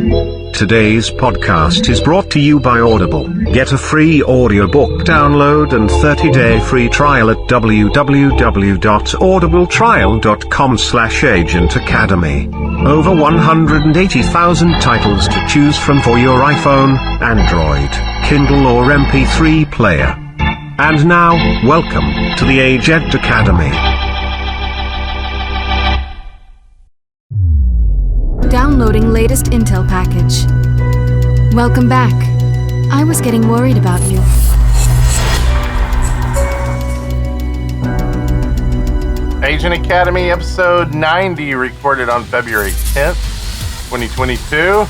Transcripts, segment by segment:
Today's podcast is brought to you by Audible. Get a free audiobook download and 30-day free trial at www.audibletrial.com/Agent Academy. Over 180,000 titles to choose from for your iPhone, Android, Kindle or MP3 player. And now, welcome to the Agent Academy. Downloading latest intel package. Welcome back. I was getting worried about you. Agent Academy episode 90, recorded on February 10th, 2022.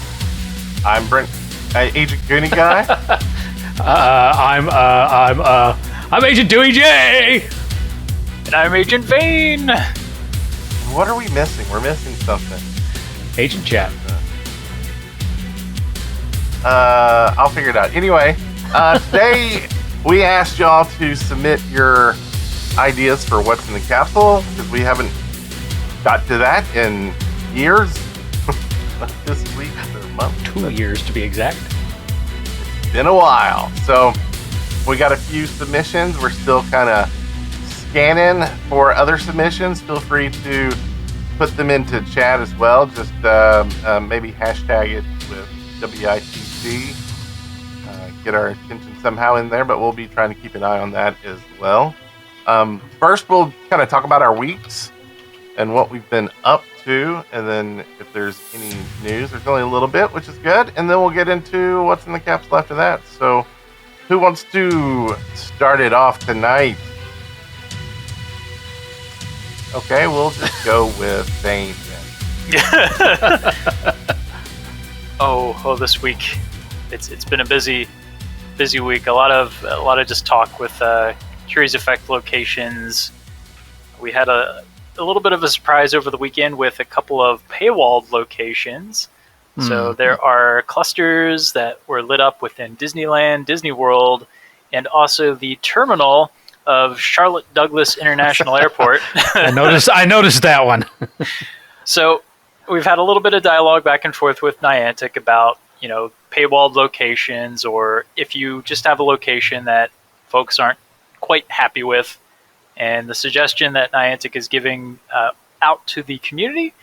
I'm Brent, Agent Goonie Guy. I'm Agent DeweyJ, and I'm Agent Vane. What are we missing? We're missing something. Agent Chat. I'll figure it out. Anyway, today we asked y'all to submit your ideas for what's in the capsule, because we haven't got to that in years. This week or month. 2 years to be exact. It's been a while. So we got a few submissions. We're still kind of scanning for other submissions. Feel free to put them into chat as well. Just maybe hashtag it with WITC. Get our attention somehow in there, but we'll be trying to keep an eye on that as well. First, we'll kind of talk about our weeks and what we've been up to, and then if there's any news, there's only a little bit, which is good, and then we'll get into what's in the capsule after that. So, who wants to start it off tonight? Okay, we'll just go with Vane then. Oh, this week, it's been a busy week. A lot of just talk with Curious Effect locations. We had a little bit of a surprise over the weekend with a couple of paywalled locations. So there are clusters that were lit up within Disneyland, Disney World, and also the terminal of Charlotte Douglas International Airport. I noticed that one. So we've had a little bit of dialogue back and forth with Niantic about, paywalled locations, or if you just have a location that folks aren't quite happy with. And the suggestion that Niantic is giving out to the community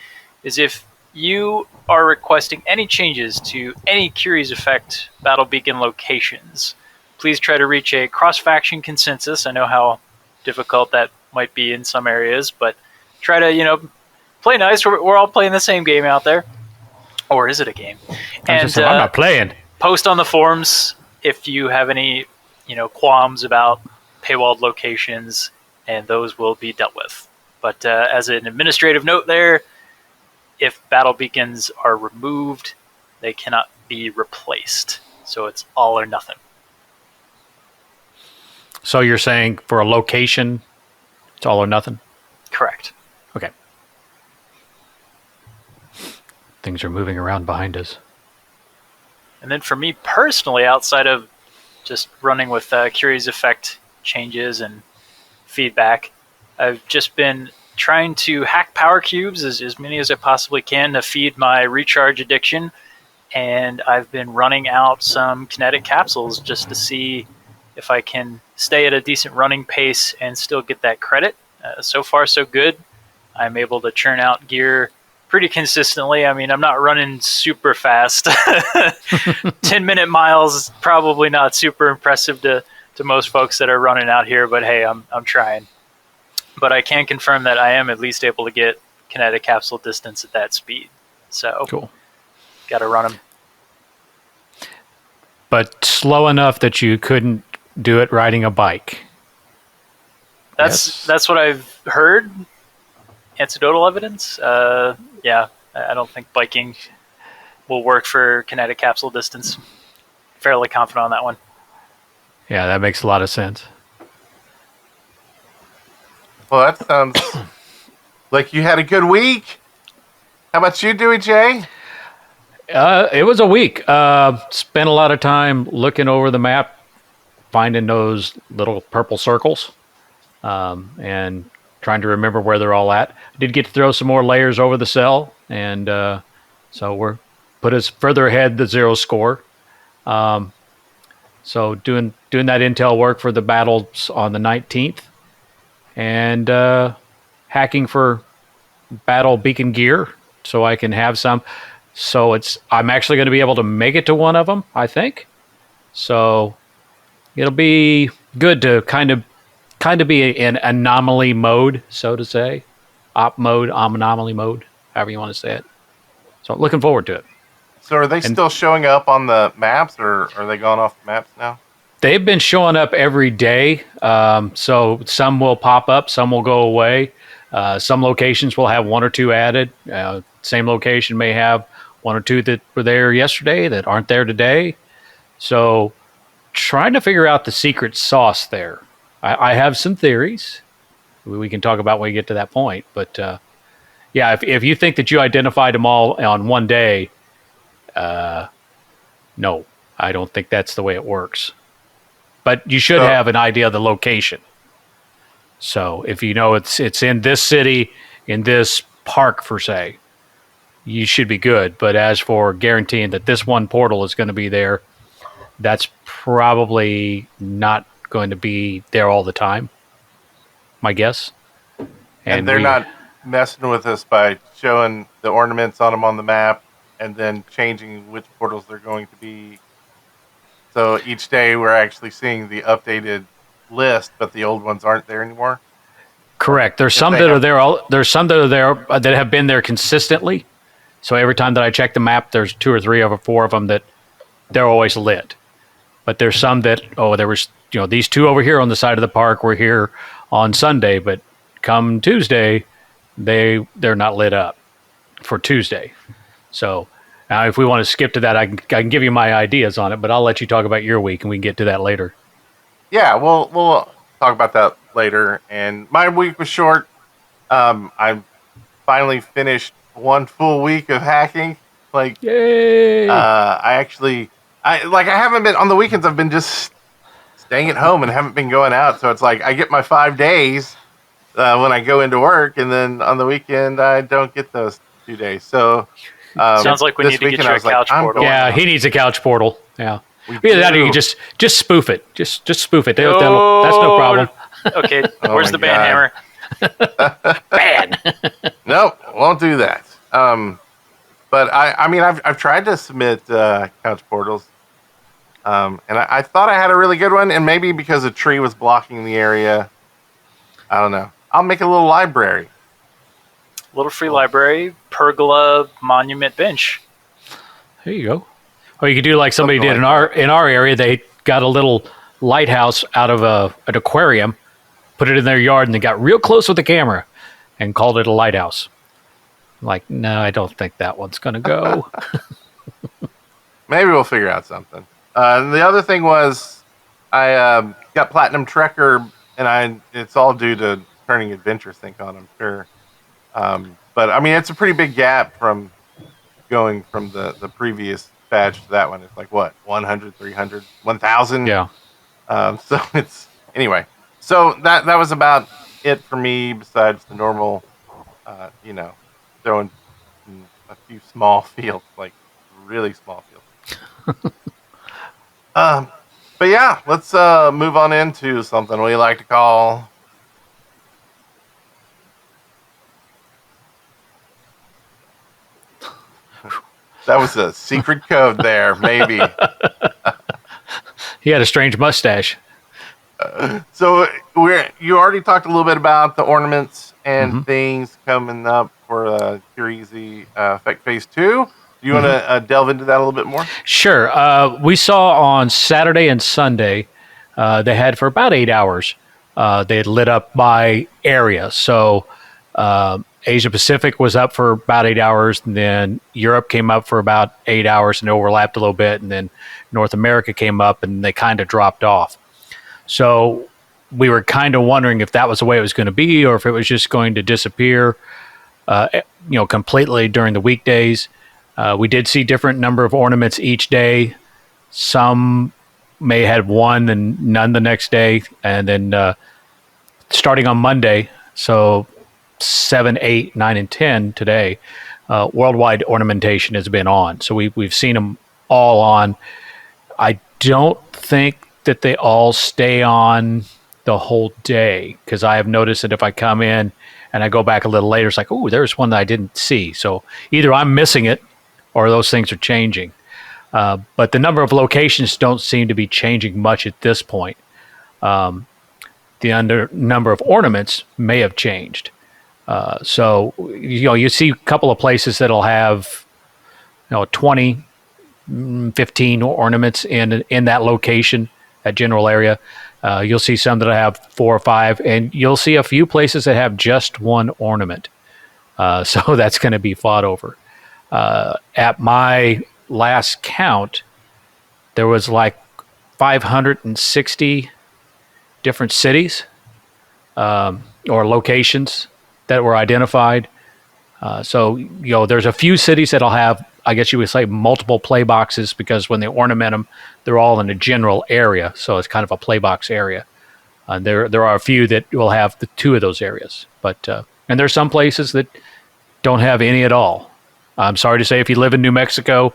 is, if you are requesting any changes to any Curious Effect Battle Beacon locations, please try to reach a cross-faction consensus. I know how difficult that might be in some areas, but try to, play nice. We're all playing the same game out there. Or is it a game? I'm not playing. Post on the forums if you have any, qualms about paywalled locations, and those will be dealt with. But as an administrative note there, if battle beacons are removed, they cannot be replaced. So it's all or nothing. So you're saying for a location, it's all or nothing? Correct. Okay. Things are moving around behind us. And then for me personally, outside of just running with Curious Effect changes and feedback, I've just been trying to hack power cubes as many as I possibly can to feed my recharge addiction. And I've been running out some kinetic capsules just to see if I can stay at a decent running pace and still get that credit. So far, so good. I'm able to churn out gear pretty consistently. I mean, I'm not running super fast. 10-minute miles is probably not super impressive to most folks that are running out here, but hey, I'm trying. But I can confirm that I am at least able to get kinetic capsule distance at that speed. So, cool. Got to run them. But slow enough that you couldn't do it riding a bike. That's what I've heard. Anecdotal evidence. Yeah, I don't think biking will work for kinetic capsule distance. Fairly confident on that one. Yeah, that makes a lot of sense. Well, that sounds like you had a good week. How about you, DeweyJ? It was a week. Spent a lot of time looking over the map, finding those little purple circles, and trying to remember where they're all at. I did get to throw some more layers over the cell, and so we're put us further ahead the zero score. So doing that intel work for the battles on the 19th, and hacking for battle beacon gear so I can have some. So I'm actually going to be able to make it to one of them, I think. So it'll be good to kind of be in anomaly mode, so to say, anomaly mode, however you want to say it. So looking forward to it. So are they still showing up on the maps, or are they gone off the maps now? They've been showing up every day. So some will pop up, some will go away. Some locations will have one or two added. Same location may have one or two that were there yesterday that aren't there today. So trying to figure out the secret sauce there. I have some theories we can talk about when we get to that point. But yeah, if you think that you identified them all on one day, no, I don't think that's the way it works. But you should have an idea of the location. So if you know it's in this city, in this park, per se, you should be good. But as for guaranteeing that this one portal is going to be there, that's probably not going to be there all the time, my guess. And they're not messing with us by showing the ornaments on them on the map and then changing which portals they're going to be. So each day we're actually seeing the updated list, but the old ones aren't there anymore. Correct. There's some that are there. There's some that are there that have been there consistently. So every time that I check the map, there's 2 or 3 or 4 of them that they're always lit. But there's some that there was these 2 over here on the side of the park were here on Sunday, but come Tuesday, they're not lit up for Tuesday. So now if we want to skip to that, I can give you my ideas on it, but I'll let you talk about your week and we can get to that later. Yeah, we'll talk about that later. And my week was short. I finally finished 1 full week of hacking. Like, yay! I haven't been on the weekends. I've been just staying at home and haven't been going out. So it's like I get my 5 days when I go into work, and then on the weekend I don't get those 2 days. So sounds like we need to get you a couch portal. Yeah, he needs a couch portal. Yeah. Either that or you can just spoof it. Just spoof it. That's no problem. Okay, where's the ban hammer? Ban. Nope, won't do that. But I've tried to submit couch portals, and I thought I had a really good one, and maybe because a tree was blocking the area, I don't know. I'll make a little library. Little free library, pergola, monument bench. There you go. Or you could do like somebody did in our area. They got a little lighthouse out of an aquarium, put it in their yard, and they got real close with the camera and called it a lighthouse. Like, no, I don't think that one's going to go. Maybe we'll figure out something. The other thing was I got Platinum Trekker, and it's all due to turning Adventure Sync on, I'm sure. But, I mean, it's a pretty big gap from going from the previous badge to that one. It's like, what, 100, 300, 1,000? Yeah. So it's... Anyway. So that was about it for me, besides the normal, throwing a few small fields, like really small fields. But yeah, let's move on into something we like to call... That was a secret code there, maybe. He had a strange mustache. So you already talked a little bit about the ornaments and things coming up for Curiosity Effect Phase 2. Do you want to delve into that a little bit more? Sure. We saw on Saturday and Sunday, they had for about 8 hours, they had lit up by area. So Asia Pacific was up for about 8 hours, and then Europe came up for about 8 hours and overlapped a little bit, and then North America came up and they kind of dropped off. So we were kind of wondering if that was the way it was going to be, or if it was just going to disappear, completely during the weekdays. We did see different number of ornaments each day. Some may have one and none the next day, and then starting on Monday, so 7, 8, 9, and 10 today, worldwide ornamentation has been on. So we've seen them all on. I don't think that they all stay on the whole day, because I have noticed that if I come in and I go back a little later, it's like, oh, there's one that I didn't see. So either I'm missing it or those things are changing. But the number of locations don't seem to be changing much at this point. The number of ornaments may have changed. So you see a couple of places that'll have 20, 15 ornaments in that location, that general area. You'll see some that have 4 or 5, and you'll see a few places that have just one ornament. So that's going to be fought over. At my last count, there was like 560 different cities or locations that were identified. So there's a few cities that'll have, I guess you would say, multiple play boxes, because when they ornament them, they're all in a general area. So it's kind of a play box area. There are a few that will have the 2 of those areas, but and there's some places that don't have any at all. I'm sorry to say, if you live in New Mexico,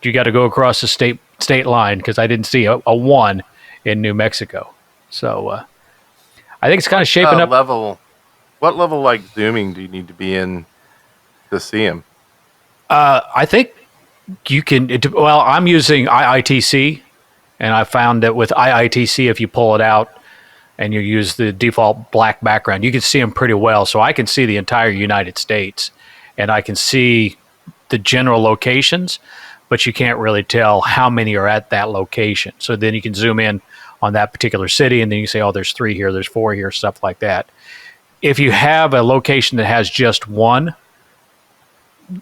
you got to go across the state line, because I didn't see a 1 in New Mexico. So I think it's kind of shaping up. What level like zooming do you need to be in to see them? I think you can. I'm using IITC, and I found that with IITC, if you pull it out and you use the default black background, you can see them pretty well. So I can see the entire United States, and I can see the general locations, but you can't really tell how many are at that location. So then you can zoom in on that particular city, and then you say, oh, there's 3 here, there's 4 here, stuff like that. If you have a location that has just one,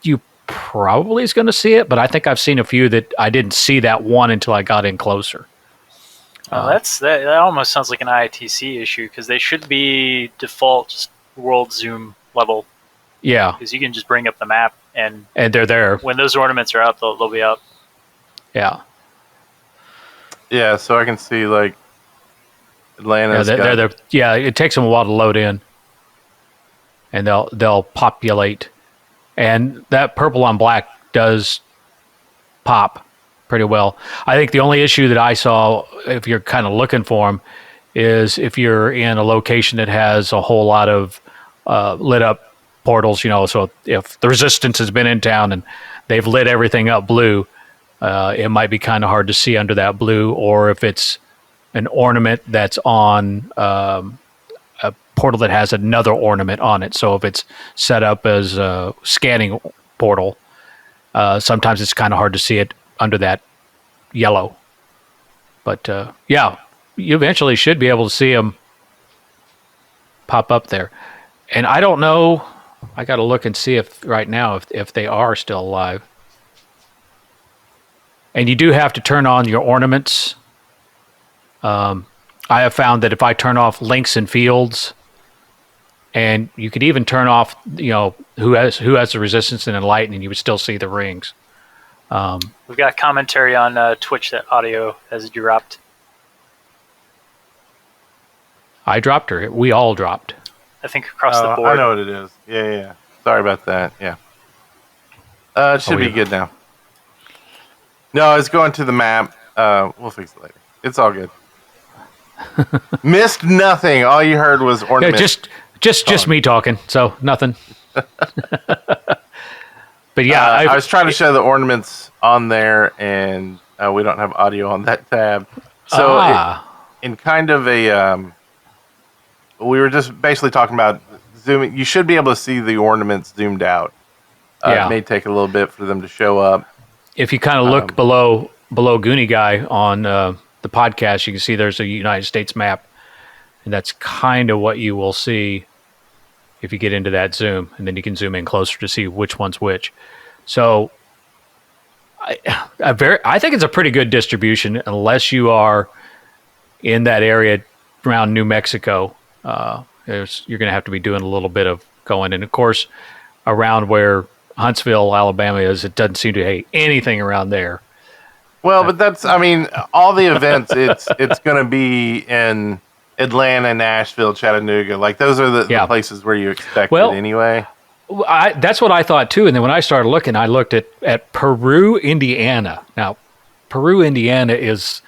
you probably is going to see it, but I think I've seen a few that I didn't see that one until I got in closer. That almost sounds like an IITC issue, because they should be default just world zoom level. Yeah, because you can just bring up the map and they're there. When those ornaments are out, they'll be up. Yeah. Yeah, so I can see like Atlanta's it takes them a while to load in, and they'll populate, and that purple on black does pop pretty well. I think the only issue that I saw, if you're kind of looking for them, is if you're in a location that has a whole lot of lit up portals. So if the Resistance has been in town and they've lit everything up blue, it might be kind of hard to see under that blue, or if it's an ornament that's on a portal that has another ornament on it. So if it's set up as a scanning portal, sometimes it's kind of hard to see it under that yellow. But you eventually should be able to see them pop up there. And I don't know, I got to look and see if right now if they are still alive. And you do have to turn on your ornaments. I have found that if I turn off links and fields, and you could even turn off, who has the Resistance and Enlighten, you would still see the rings. We've got commentary on Twitch that audio has dropped. I dropped her. We all dropped. I think across the board. I know what it is. Yeah. Sorry about that. Yeah. It should be good now. No, it's going to the map. We'll fix it later. It's all good. Missed nothing. All you heard was ornaments. Just me talking. So nothing. But yeah, I was trying to show the ornaments on there, and we don't have audio on that tab. So in kind of a, we were just basically talking about zooming. You should be able to see the ornaments zoomed out. It may take a little bit for them to show up. If you kind of look below Goonie Guy on the podcast, you can see there's a United States map, and that's kind of what you will see if you get into that zoom, and then you can zoom in closer to see which one's which. So I think it's a pretty good distribution, unless you are in that area around New Mexico. You're going to have to be doing a little bit of going. And of course, around where Huntsville, Alabama is, it doesn't seem to hate anything around there. Well, but that's, all the events, it's going to be in Atlanta, Nashville, Chattanooga. Like, those are the places where you expect it anyway. That's what I thought too. And then when I started looking, I looked at Peru, Indiana. Now, Peru, Indiana is,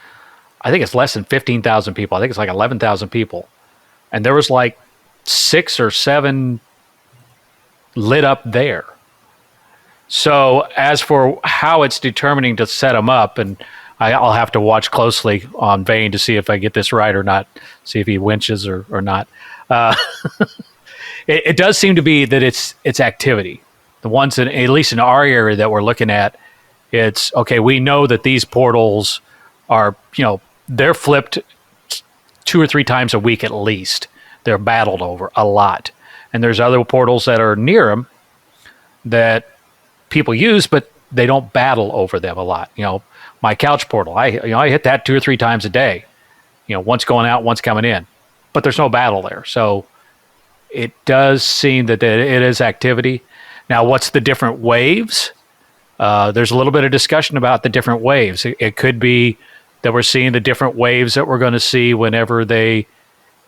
I think it's less than 15,000 people. I think it's like 11,000 people. And there was like 6 or 7 lit up there. So as for how it's determining to set them up, and I'll have to watch closely on Vane to see if I get this right or not, see if he winches or not. It does seem to be that it's activity. The ones that, at least in our area that we're looking at, it's, okay, we know that these portals are, they're flipped 2 or 3 times a week at least. They're battled over a lot. And there's other portals that are near them that people use, but they don't battle over them a lot. My couch portal, I hit that 2 or 3 times a day. Once going out, once coming in. But there's no battle there. So it does seem that it is activity. Now, what's the different waves? There's a little bit of discussion about the different waves. It could be that we're seeing the different waves that we're going to see whenever they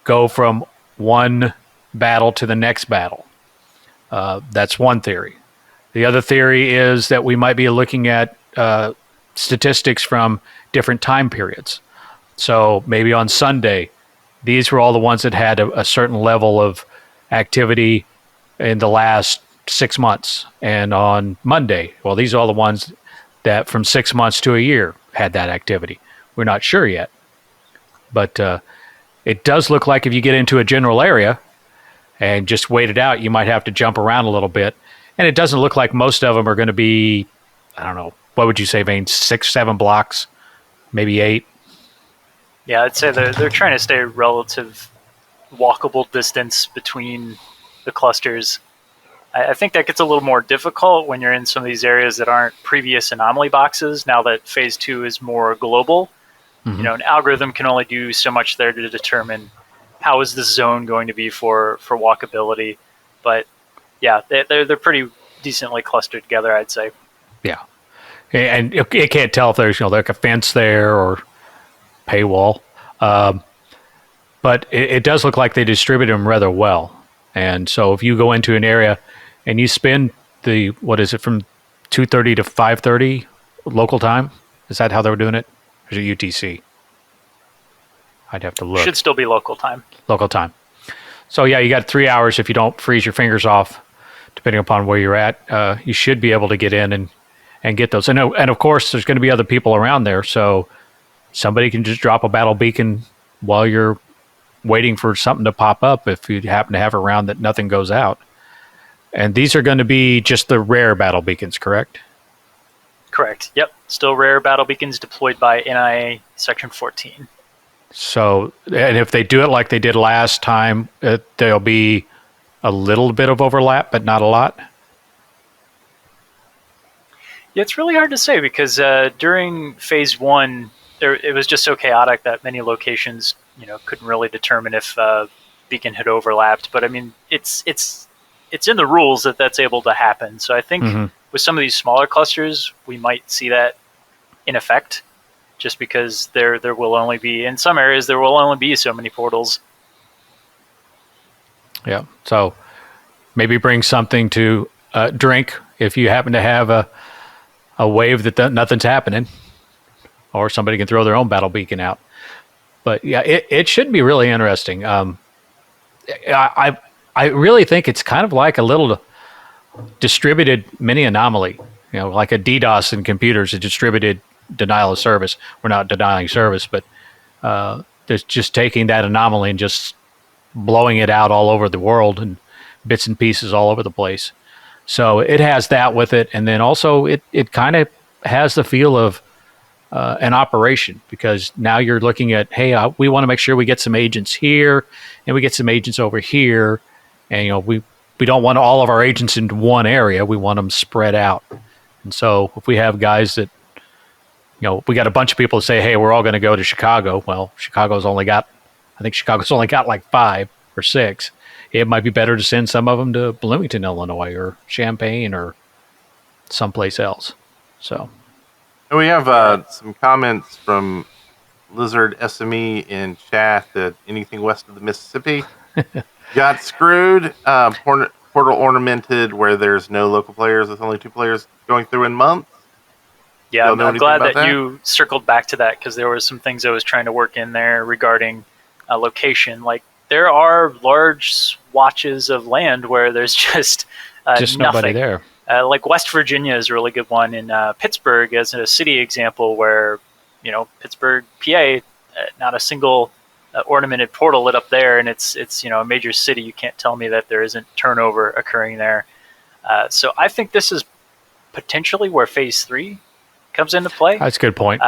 go from one battle to the next battle. That's one theory. The other theory is that we might be looking at statistics from different time periods. So maybe on Sunday, these were all the ones that had a certain level of activity in the last 6 months. And on Monday, well, these are all the ones that from 6 months to a year had that activity. We're not sure yet. But it does look like if you get into a general area and just wait it out, you might have to jump around a little bit. And it doesn't look like most of them are going to be, I don't know, what would you say, Vane? 6, 7 blocks, maybe 8? Yeah, I'd say they're trying to stay relative walkable distance between the clusters. I think that gets a little more difficult when you're in some of these areas that aren't previous anomaly boxes, now that Phase 2 is more global. Mm-hmm. An algorithm can only do so much there to determine how is this zone going to be for walkability. But yeah, they're pretty decently clustered together, I'd say. Yeah. And it can't tell if there's, like a fence there or paywall. But it does look like they distribute them rather well. And so if you go into an area and you spend from 2:30 to 5:30 local time, is that how they were doing it? Or is it UTC? I'd have to look. Should still be local time. Local time. So yeah, you got 3 hours if you don't freeze your fingers off, depending upon where you're at. You should be able to get in and get those. And of course, there's going to be other people around there, so somebody can just drop a battle beacon while you're waiting for something to pop up if you happen to have a round that nothing goes out. And these are going to be just the rare battle beacons, correct? Correct. Yep. Still rare battle beacons deployed by NIA Section 14. So, and if they do it like they did last time, there'll be a little bit of overlap, but not a lot. Yeah, it's really hard to say because during Phase 1, it was just so chaotic that many locations, couldn't really determine if beacon had overlapped. But I mean, it's in the rules that that's able to happen. So I think with some of these smaller clusters, we might see that in effect, just because there will only be, in some areas, there will only be so many portals. Yeah. So maybe bring something to drink if you happen to have a wave that nothing's happening, or somebody can throw their own battle beacon out. But yeah, it should be really interesting. I really think it's kind of like a little distributed mini anomaly, like a DDoS in computers, a distributed denial of service. We're not denying service, but there's just taking that anomaly and just blowing it out all over the world and bits and pieces all over the place. So it has that with it. And then also it kind of has the feel of an operation, because now you're looking at, hey, we want to make sure we get some agents here and we get some agents over here. And, we don't want all of our agents in one area. We want them spread out. And so if we have guys that, we got a bunch of people that say, hey, we're all going to go to Chicago. Well, Chicago's only got like 5 or 6. It might be better to send some of them to Bloomington, Illinois, or Champaign, or someplace else. So we have some comments from Lizard SME in chat that anything west of the Mississippi got screwed. Puerto portal ornamented where there's no local players with only 2 players going through in months? Yeah, Don't know I'm anything glad about that that? you circled back to that because there were some things I was trying to work in there regarding location. Like there are large swatches of land where there's just Just nothing. nobody there. Like West Virginia is a really good one in Pittsburgh as a city example where, Pittsburgh, PA, not a single ornamented portal lit up there, and it's a major city. You can't tell me that there isn't turnover occurring there. So I think this is potentially where Phase 3 comes into play. That's a good point.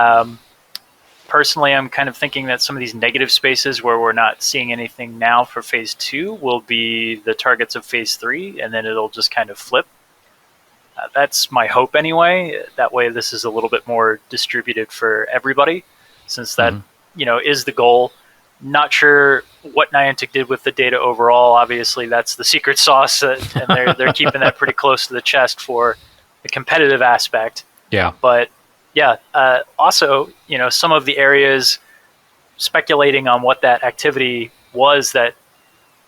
Personally, I'm kind of thinking that some of these negative spaces where we're not seeing anything now for Phase 2 will be the targets of Phase 3, and then it'll just kind of flip. That's my hope anyway. That way this is a little bit more distributed for everybody, since that is the goal. Not sure what Niantic did with the data overall. Obviously, that's the secret sauce, and they're keeping that pretty close to the chest for the competitive aspect. Yeah. But yeah, also, some of the areas speculating on what that activity was that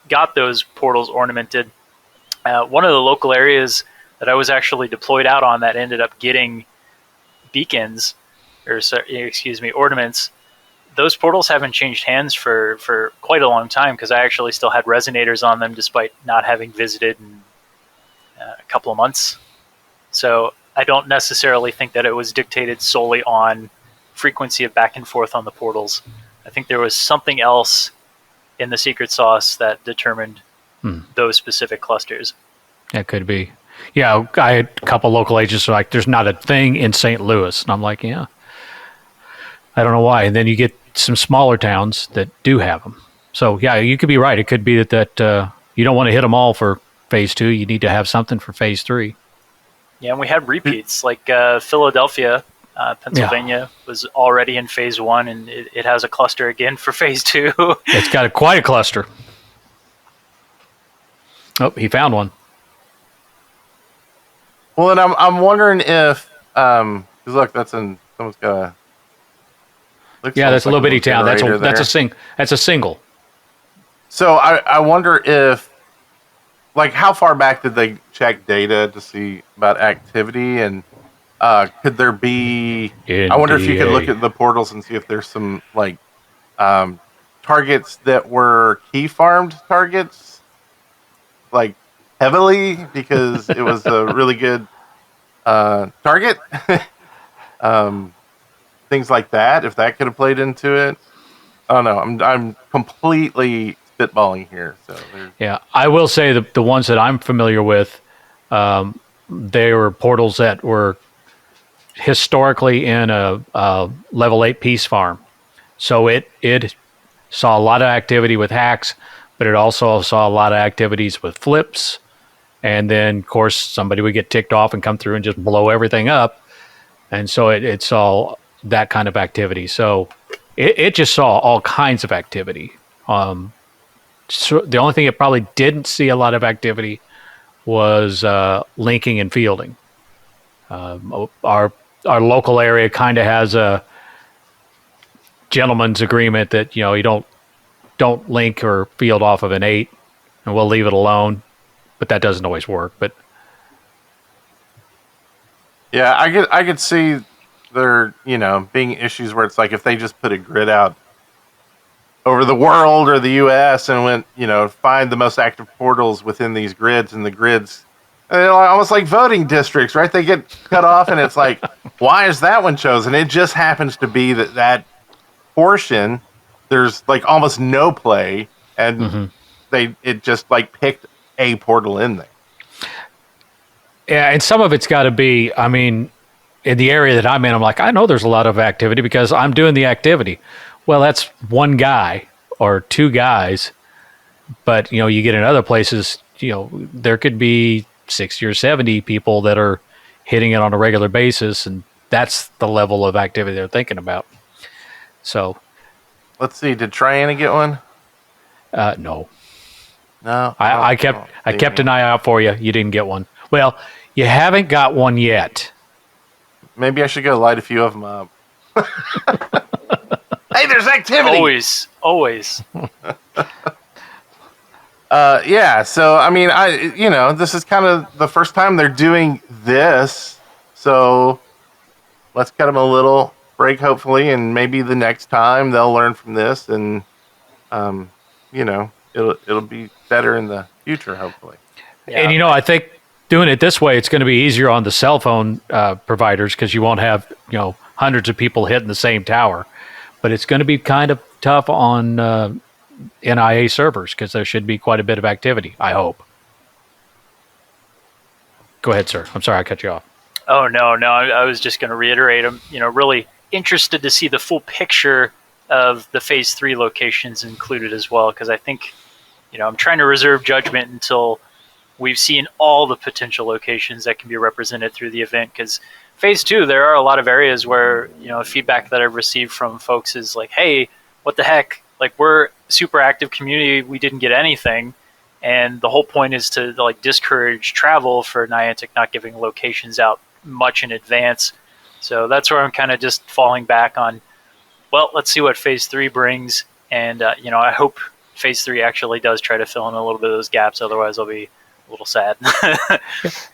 got those portals ornamented. One of the local areas that I was actually deployed out on that ended up getting beacons, ornaments. Those portals haven't changed hands for quite a long time because I actually still had resonators on them despite not having visited in a couple of months. So I don't necessarily think that it was dictated solely on frequency of back and forth on the portals. I think there was something else in the secret sauce that determined those specific clusters. That could be. Yeah, I had a couple local agents who are like, there's not a thing in St. Louis. And I'm like, yeah, I don't know why. And then you get some smaller towns that do have them. So, yeah, you could be right. It could be that you don't want to hit them all for Phase 2. You need to have something for Phase 3. Yeah, and we had repeats. Like Philadelphia, Pennsylvania was already in Phase 1, and it has a cluster again for Phase 2. It's got quite a cluster. Oh, he found one. Well, and I'm wondering if, because look, someone's got a. Yeah, that's a little bitty town. That's a single. So I wonder if, like, how far back did they check data to see about activity, and could there be? I wonder if you could look at the portals and see if there's some like targets that were key farmed targets, like heavily because it was a really good target. Things like that, if that could have played into it. I don't know. I'm completely spitballing here. So yeah, I will say the ones that I'm familiar with, they were portals that were historically in a level 8 peace farm. So it saw a lot of activity with hacks, but it also saw a lot of activities with flips. And then, of course, somebody would get ticked off and come through and just blow everything up. And so it saw that kind of activity. So it just saw all kinds of activity. So the only thing it probably didn't see a lot of activity was linking and fielding. Our local area kind of has a gentleman's agreement that you don't link or field off of an 8, and we'll leave it alone. But that doesn't always work. But yeah, I could see there being issues where it's like if they just put a grid out over the world or the U.S. and went find the most active portals within these grids, and the grids almost like voting districts, right? They get cut off, and it's like, why is that one chosen? It just happens to be that portion there's like almost no play, and it just like picked a portal in there. Yeah, and some of it's got to be, I mean, in the area that I'm in, I'm like, I know there's a lot of activity because I'm doing the activity. Well, that's one guy or two guys, but you get in other places, there could be 60 or 70 people that are hitting it on a regular basis, and that's the level of activity they're thinking about. So, let's see. Did Triana get one? No. No. I kept an eye out for you. You didn't get one. Well, you haven't got one yet. Maybe I should go light a few of them up. Hey, there's activity. Always. Yeah. So I mean, this is kind of the first time they're doing this. So let's cut them a little break, hopefully, and maybe the next time they'll learn from this, and it'll be better in the future, hopefully. Yeah, And I think doing it this way, it's going to be easier on the cell phone providers because you won't have hundreds of people hitting the same tower. But it's going to be kind of tough on NIA servers because there should be quite a bit of activity. I hope. Go ahead, sir. I'm sorry I cut you off. Oh no. I was just going to reiterate. I'm really interested to see the full picture of the Phase 3 locations included as well, because I think I'm trying to reserve judgment until we've seen all the potential locations that can be represented through the event. Because Phase 2, there are a lot of areas where feedback that I've received from folks is like, hey, what the heck? Like, we're a super active community, we didn't get anything. And the whole point is to discourage travel for Niantic not giving locations out much in advance. So that's where I'm kind of just falling back on, well, let's see what Phase 3 brings. And, I hope Phase 3 actually does try to fill in a little bit of those gaps. Otherwise, I'll be a little sad.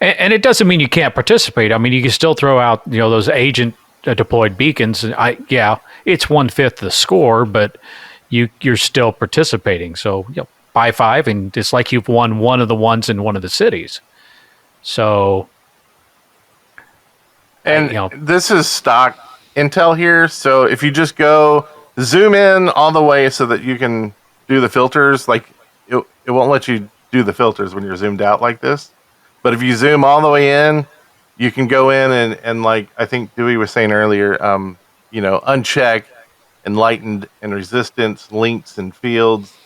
And it doesn't mean you can't participate. I mean, you can still throw out, those agent deployed beacons. And it's 1/5 the score, but you're still participating. So, buy 5, and it's like you've won one of the ones in one of the cities. So, and this is stock intel here. So if you just go zoom in all the way so that you can do the filters, like it won't let you do the filters when you're zoomed out like this. But if you zoom all the way in, you can go in and like I think Dewey was saying earlier, uncheck enlightened and resistance, links and fields.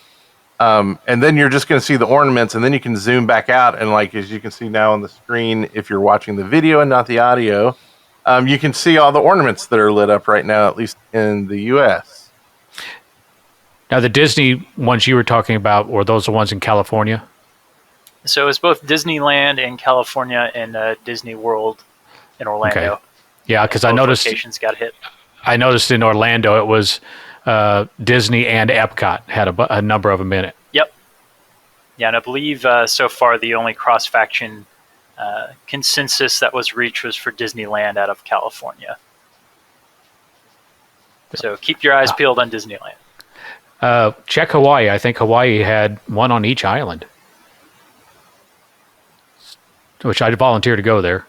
And then you're just going to see the ornaments, and then you can zoom back out. And like, as you can see now on the screen, if you're watching the video and not the audio, you can see all the ornaments that are lit up right now, at least in the US. Now, the Disney ones you were talking about, were those the ones in California? So it's both Disneyland in California and Disney World in Orlando. Okay. Yeah, because I noticed locations got hit. I noticed in Orlando it was Disney and Epcot had a number of them in it. Yep. Yeah, and I believe so far the only cross-faction consensus that was reached was for Disneyland out of California. So keep your eyes peeled on Disneyland. Check Hawaii. I think Hawaii had one on each island, which I'd volunteer to go there.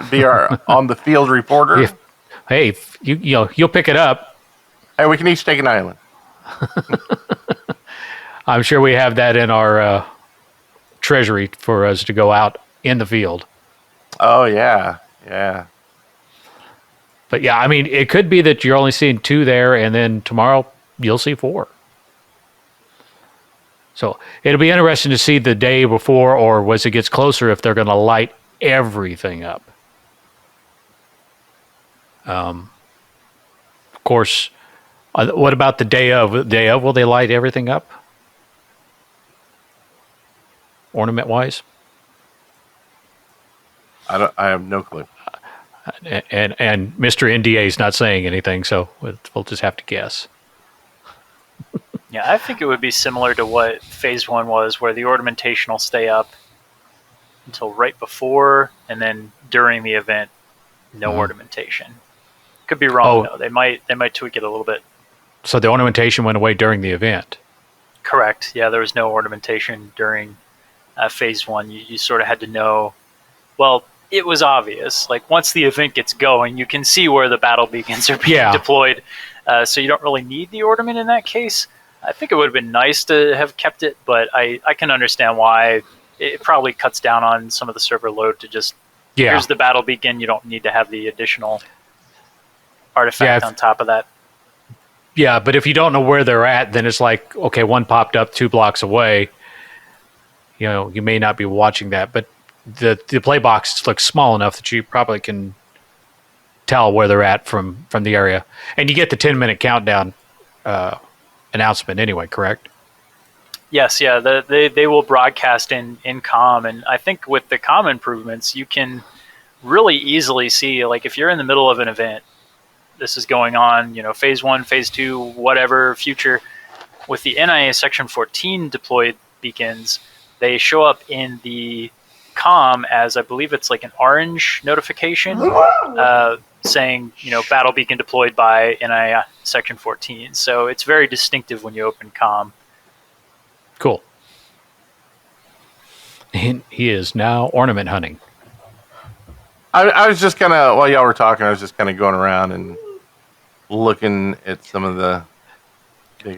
Be our on the field reporter. Hey, you'll pick it up. Hey, we can each take an island. I'm sure we have that in our treasury for us to go out in the field. Oh yeah. But yeah, I mean, it could be that you're only seeing 2 there, and then tomorrow you'll see 4. So it'll be interesting to see the day before, or as it gets closer, if they're going to light everything up. Of course, what about the day of? The day of, will they light everything up? Ornament-wise? I have no clue. And Mr. NDA is not saying anything, so we'll just have to guess. Yeah, I think it would be similar to what Phase 1 was, where the ornamentation will stay up until right before, and then during the event, no ornamentation. Could be wrong, though. They might tweak it a little bit. So the ornamentation went away during the event? Correct. Yeah, there was no ornamentation during Phase 1. You sort of had to know, well, it was obvious. Like, once the event gets going, you can see where the battle beacons are being deployed. So you don't really need the ornament in that case. I think it would have been nice to have kept it, but I can understand why it probably cuts down on some of the server load to just, here's the battle beacon. You don't need to have the additional artifact on top of that. Yeah, but if you don't know where they're at, then it's like, okay, one popped up 2 blocks away. You may not be watching that, but the play box looks small enough that you probably can tell where they're at from the area. And you get the 10-minute countdown announcement anyway, correct? Yes, yeah. They will broadcast in comm, and I think with the comm improvements, you can really easily see, like, if you're in the middle of an event, this is going on, Phase 1, Phase 2, whatever, future, with the NIA Section 14 deployed beacons, they show up in the comm as, I believe it's like an orange notification saying, battle beacon deployed by NIA Section 14. So it's very distinctive when you open comm. Cool. He is now ornament hunting. I was just kind of, while y'all were talking, I was just kind of going around and looking at some of the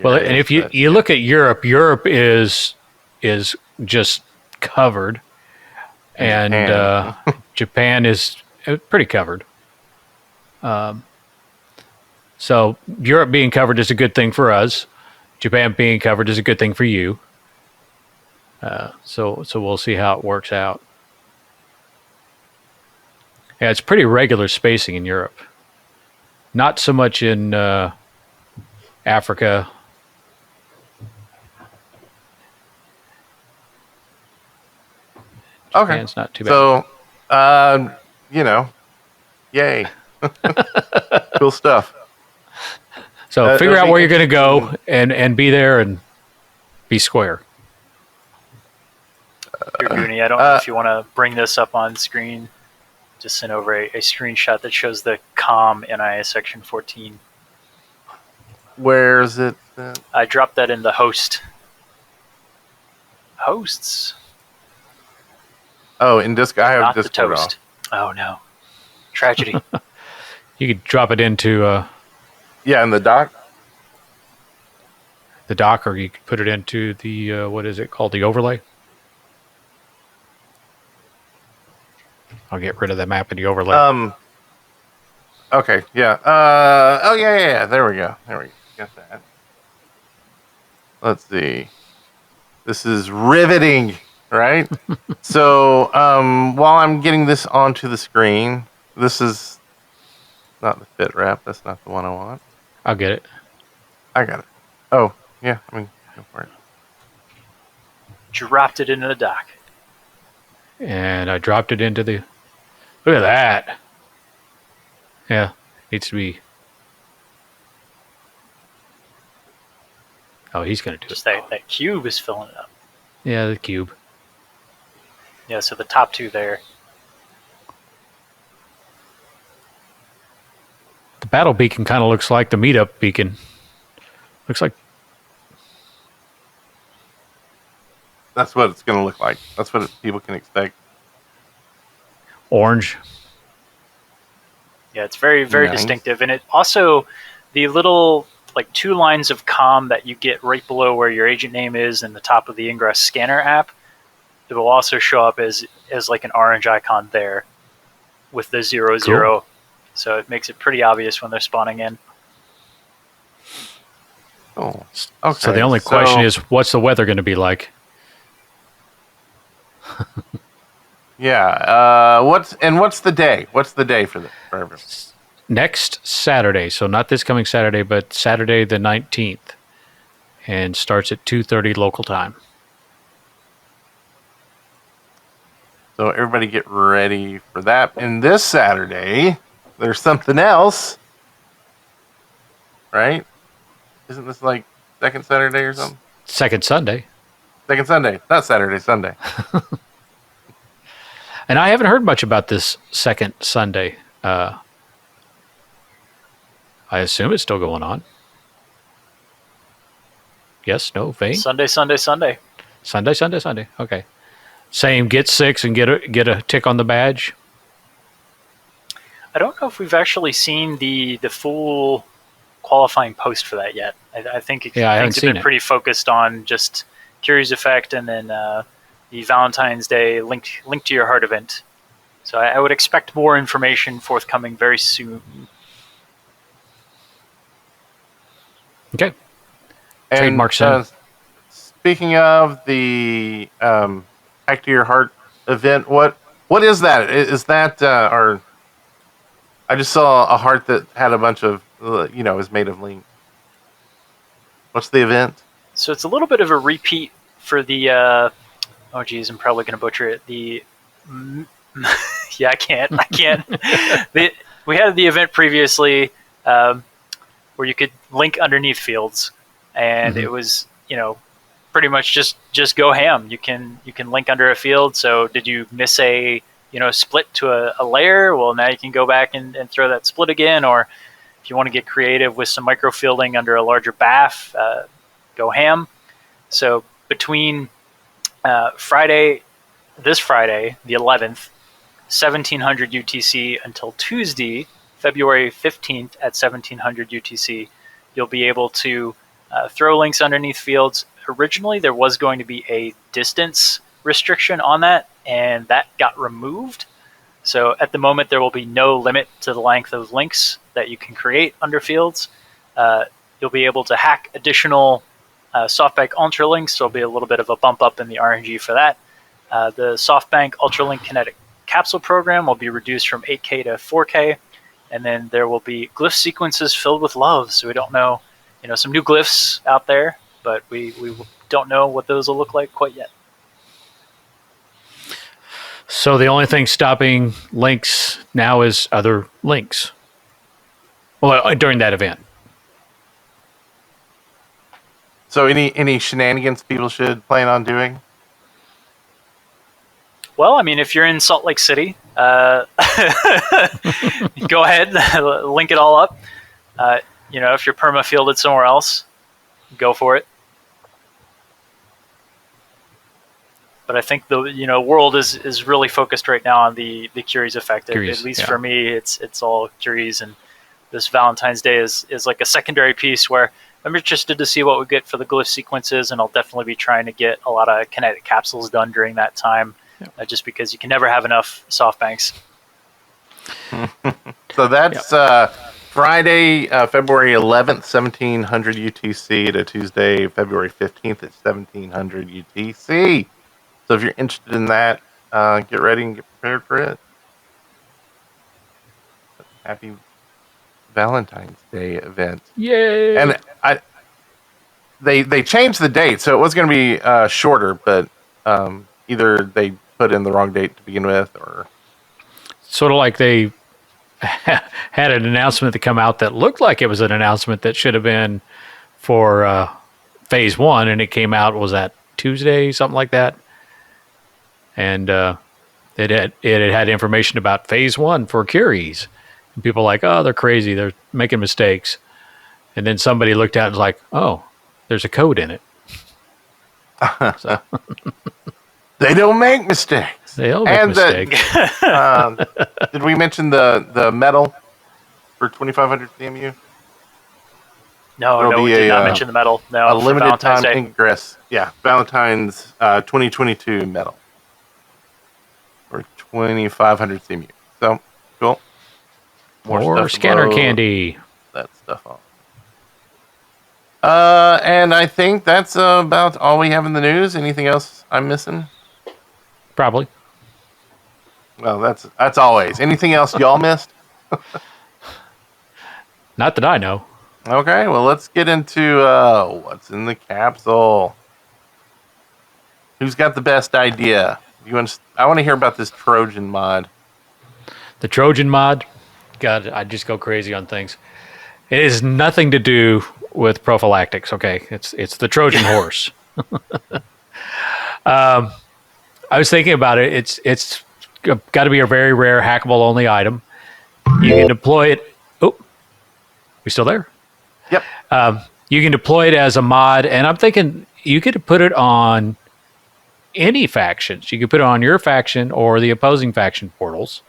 Well, and if you look at Europe is just covered, and Japan is pretty covered. So Europe being covered is a good thing for us. Japan being covered is a good thing for you. So we'll see how it works out. Yeah, it's pretty regular spacing in Europe. Not so much in Africa. Okay. Japan's not too bad. So, yay. Cool stuff. So figure out where you're going to go and be there and be square. Here, Goonie, I don't know if you want to bring this up on screen. Just sent over a screenshot that shows the comm NIA Section 14. Where is it? I dropped that in the hosts. Oh, in Discord. I have Not Discord the toast. Oh, no. Tragedy. You could drop it into in the dock. the dock, or you could put it into the, what is it called, the overlay? I'll get rid of the map in the overlay. Okay, yeah. Yeah. There we go. Got that. Let's see. This is riveting, right? So, while I'm getting this onto the screen, this is not the fit wrap. That's not the one I want. I'll get it. I got it. Oh, yeah. Go for it. Dropped it into the dock. And I dropped it into the... Look at that. Yeah, needs to be... Oh, he's going to do Just it. that cube is filling it up. Yeah, the cube. Yeah, so the top two there. The battle beacon kind of looks like the meetup beacon. Looks like... That's what it's going to look like. That's what people can expect. Orange. Yeah, it's very, very Nice. distinctive. And it also, the little, like, 2 lines of comm that you get right below where your agent name is and the top of the Ingress scanner app, it will also show up as like an orange icon there with the 00. Cool. So it makes it pretty obvious when they're spawning in. Oh, okay. So the only question is, what's the weather going to be like? Yeah. What's the day? What's the day for everyone? Next Saturday. So not this coming Saturday, but Saturday the 19th. And starts at 2:30 local time. So everybody get ready for that. And this Saturday, there's something else, right? Isn't this like second Saturday or something? Second Sunday. Second Sunday, not Saturday, Sunday. And I haven't heard much about this second Sunday. I assume it's still going on. Yes, no, Vane? Sunday. Sunday. Okay. Same, get 6 and get a tick on the badge. I don't know if we've actually seen the full qualifying post for that yet. I think I haven't things have seen been it. pretty focused on just Curious Effect and then the Valentine's Day link to your heart event. So I would expect more information forthcoming very soon. Okay. And Trademark soon. speaking of the Hack to Your Heart event, what is that? Is that our? I just saw a heart that had a bunch of is made of link. What's the event? So it's a little bit of a repeat for the. Oh geez, I'm probably going to butcher it. Yeah, I can't. We had the event previously where you could link underneath fields. and it was, pretty much just go ham. You can link under a field. So did you miss a split to a layer? Well, now you can go back and throw that split again. Or if you want to get creative with some microfielding under a larger BAF, go ham. So between this Friday, the 11th, 1700 UTC until Tuesday, February 15th at 1700 UTC, you'll be able to throw links underneath fields. Originally, there was going to be a distance restriction on that, and that got removed. So at the moment, there will be no limit to the length of links that you can create under fields. You'll be able to hack additional SoftBank Ultralinks, so there'll be a little bit of a bump up in the RNG for that. The SoftBank Ultralink Kinetic Capsule program will be reduced from 8K to 4K, and then there will be glyph sequences filled with love. So we don't know, some new glyphs out there, but we don't know what those will look like quite yet. So the only thing stopping links now is other links. Well, during that event. So any shenanigans people should plan on doing? Well, I mean, if you're in Salt Lake City, go ahead, link it all up. If you're perma fielded somewhere else, go for it. But I think the world is really focused right now on the Curies effect. At least for me, it's all Curies, and this Valentine's Day is like a secondary piece where I'm interested to see what we get for the glyph sequences, and I'll definitely be trying to get a lot of kinetic capsules done during that time, just because you can never have enough SoftBanks. So that's Friday, February 11th, 1700 UTC to Tuesday, February 15th at 1700 UTC. So if you're interested in that, get ready and get prepared for it. Happy Valentine's Day event. Yay! And they changed the date, so it was going to be shorter, but either they put in the wrong date to begin with, or sort of like they had an announcement to come out that looked like it was an announcement that should have been for phase 1, and it came out, was that Tuesday, something like that? And it had information about phase 1 for Curies. And people were like, oh, they're crazy, they're making mistakes. And then somebody looked at it and was like, oh, there's a code in it. So. They don't make mistakes. They don't make mistakes. Did we mention the medal for 2500 CMU? No, we did not mention the medal. No, a limited time Ingress. Yeah, Valentine's 2022 medal for 2500 CMU. So cool. More scanner candy. That stuff on. And I think that's about all we have in the news. Anything else I'm missing? Probably. Well, that's always. Anything else y'all missed? Not that I know. Okay, well, let's get into what's in the capsule. Who's got the best idea? I want to hear about this Trojan mod. The Trojan mod? God, I just go crazy on things. It has nothing to do with prophylactics, okay? It's the Trojan horse. I was thinking about it. It's got to be a very rare hackable only item. You can deploy it. Oh, we still there? Yep. You can deploy it as a mod, and I'm thinking you could put it on any factions. You could put it on your faction or the opposing faction portals.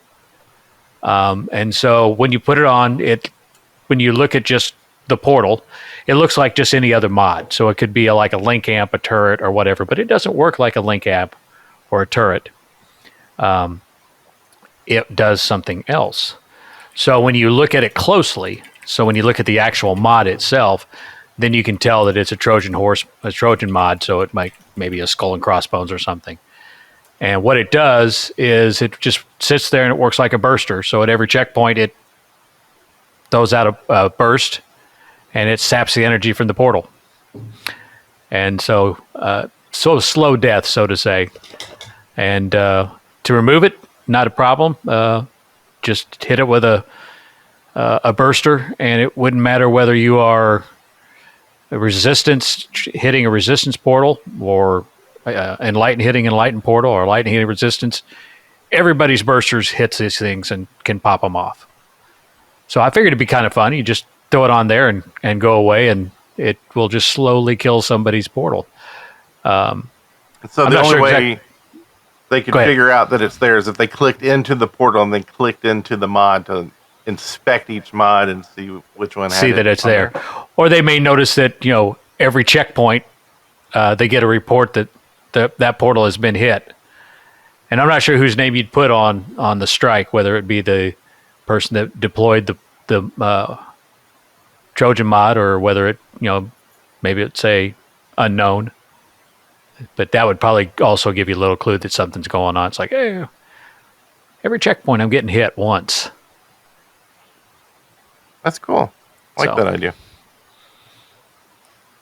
And so when you put it on it, when you look at just the portal, it looks like just any other mod. So it could be like a link amp, a turret, or whatever, but it doesn't work like a link amp or a turret. It does something else. So when you look at it closely, so when you look at the actual mod itself, then you can tell that it's a Trojan horse, a Trojan mod. So it might maybe a skull and crossbones or something. And what it does is it just sits there and it works like a burster. So at every checkpoint, it throws out a burst and it saps the energy from the portal. And so, slow death, so to say. And to remove it, not a problem. Just hit it with a burster, and it wouldn't matter whether you are hitting a resistance portal, or hitting enlighten portal, or lightning hitting resistance, everybody's bursters hits these things and can pop them off. So I figured it'd be kind of fun. You just throw it on there and go away, and it will just slowly kill somebody's portal. So the only way they could figure out that it's there is if they clicked into the portal and then clicked into the mod to inspect each mod and see which one see that it's there. Or they may notice that, every checkpoint they get a report that that portal has been hit. And I'm not sure whose name you'd put on the strike, whether it be the person that deployed the Trojan mod, or whether it, maybe it'd say unknown. But that would probably also give you a little clue that something's going on. It's like, hey, every checkpoint I'm getting hit once. That's cool. I like that idea.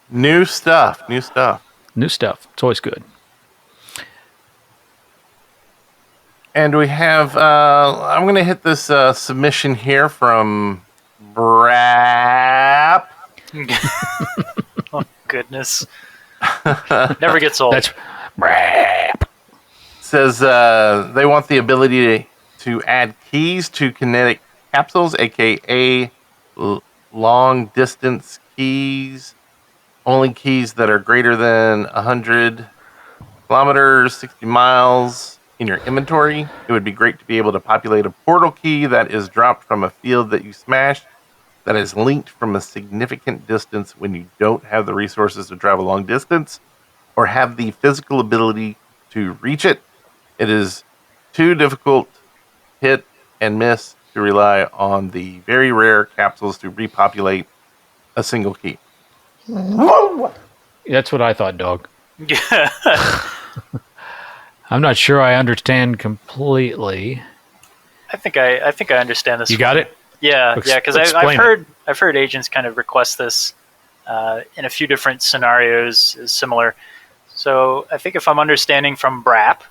New stuff. It's always good. And we have, I'm going to hit this submission here from Brap. Oh, goodness. Never gets old. That's Brap. Says they want the ability to add keys to kinetic capsules, aka long distance keys. Only keys that are greater than 100 kilometers, 60 miles in your inventory. It would be great to be able to populate a portal key that is dropped from a field that you smashed, that is linked from a significant distance when you don't have the resources to drive a long distance or have the physical ability to reach it. It is too difficult hit and miss to rely on the very rare capsules to repopulate a single key. That's what I thought, dog. Yeah. I'm not sure I understand completely. I think I understand this. You got it? Yeah, because I've heard agents kind of request this in a few different scenarios, similar. So I think if I'm understanding from BRAP,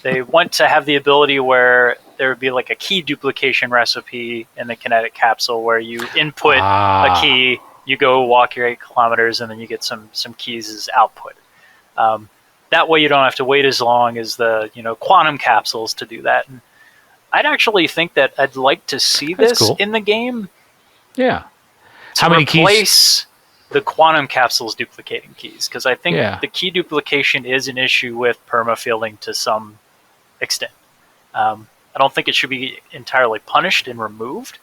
they want to have the ability where there would be like a key duplication recipe in the kinetic capsule where you input a key, you go walk your 8 kilometers, and then you get some keys as output. That way you don't have to wait as long as the quantum capsules to do that. And I'd actually think that I'd like to see this in the game. Yeah. How many keys? Replace the quantum capsules duplicating keys, because I think the key duplication is an issue with perma-fielding to some extent. I don't think it should be entirely punished and removed,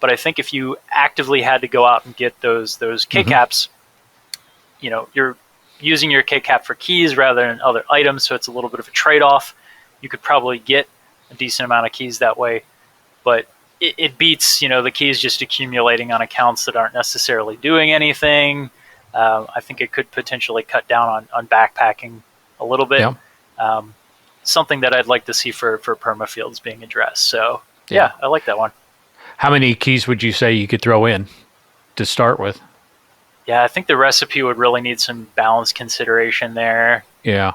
but I think if you actively had to go out and get those K-caps, you're using your K-cap for keys rather than other items, so it's a little bit of a trade-off. You could probably get a decent amount of keys that way, but it beats the keys just accumulating on accounts that aren't necessarily doing anything. I think it could potentially cut down on backpacking a little bit. Yeah. Something that I'd like to see for perma fields being addressed. So yeah, I like that one. How many keys would you say you could throw in to start with? Yeah, I think the recipe would really need some balance consideration there. Yeah.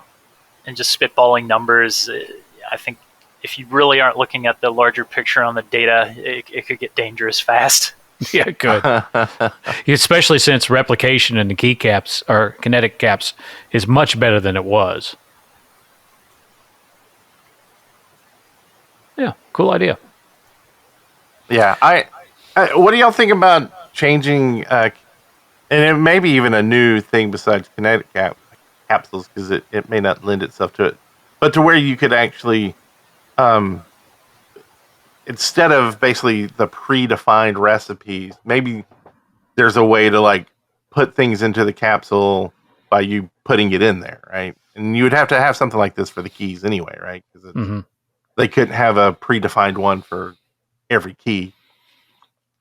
And just spitballing numbers, I think if you really aren't looking at the larger picture on the data, it could get dangerous fast. Yeah, it could. Especially since replication in the key caps or kinetic caps is much better than it was. Yeah, cool idea. Yeah, I what do y'all think about changing, and it may be even a new thing besides kinetic capsules, because it may not lend itself to it, but to where you could actually, instead of basically the predefined recipes, maybe there's a way to put things into the capsule by you putting it in there, right? And you would have to have something like this for the keys anyway, right? Because they couldn't have a predefined one for every key.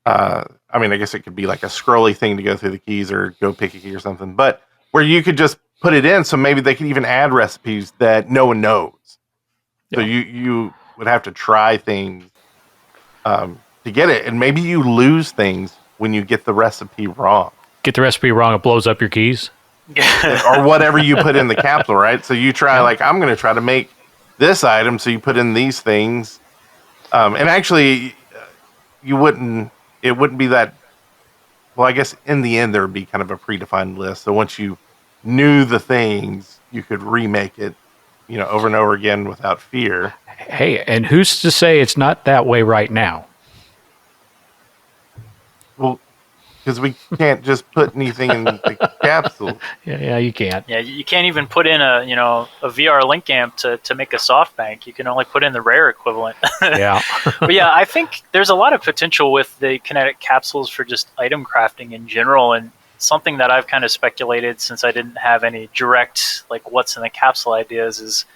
I mean, I guess it could be like a scrolly thing to go through the keys or go pick a key or something, but where you could just put it in, so maybe they could even add recipes that no one knows. Yeah. So you would have to try things to get it, and maybe you lose things when you get the recipe wrong. Get the recipe wrong, it blows up your keys? Or whatever you put in the capsule, right? So you try, I'm going to try to make this item, so you put in these things. And actually, it wouldn't be that well, I guess in the end there would be kind of a predefined list. So once you knew the things, you could remake it, over and over again without fear. Hey, and who's to say it's not that way right now? Well, because we can't just put anything in the capsule. Yeah, you can't. Yeah, you can't even put in a VR link amp to make a SoftBank. You can only put in the rare equivalent. Yeah. But yeah, I think there's a lot of potential with the kinetic capsules for just item crafting in general, and something that I've kind of speculated since I didn't have any direct like what's in the capsule ideas is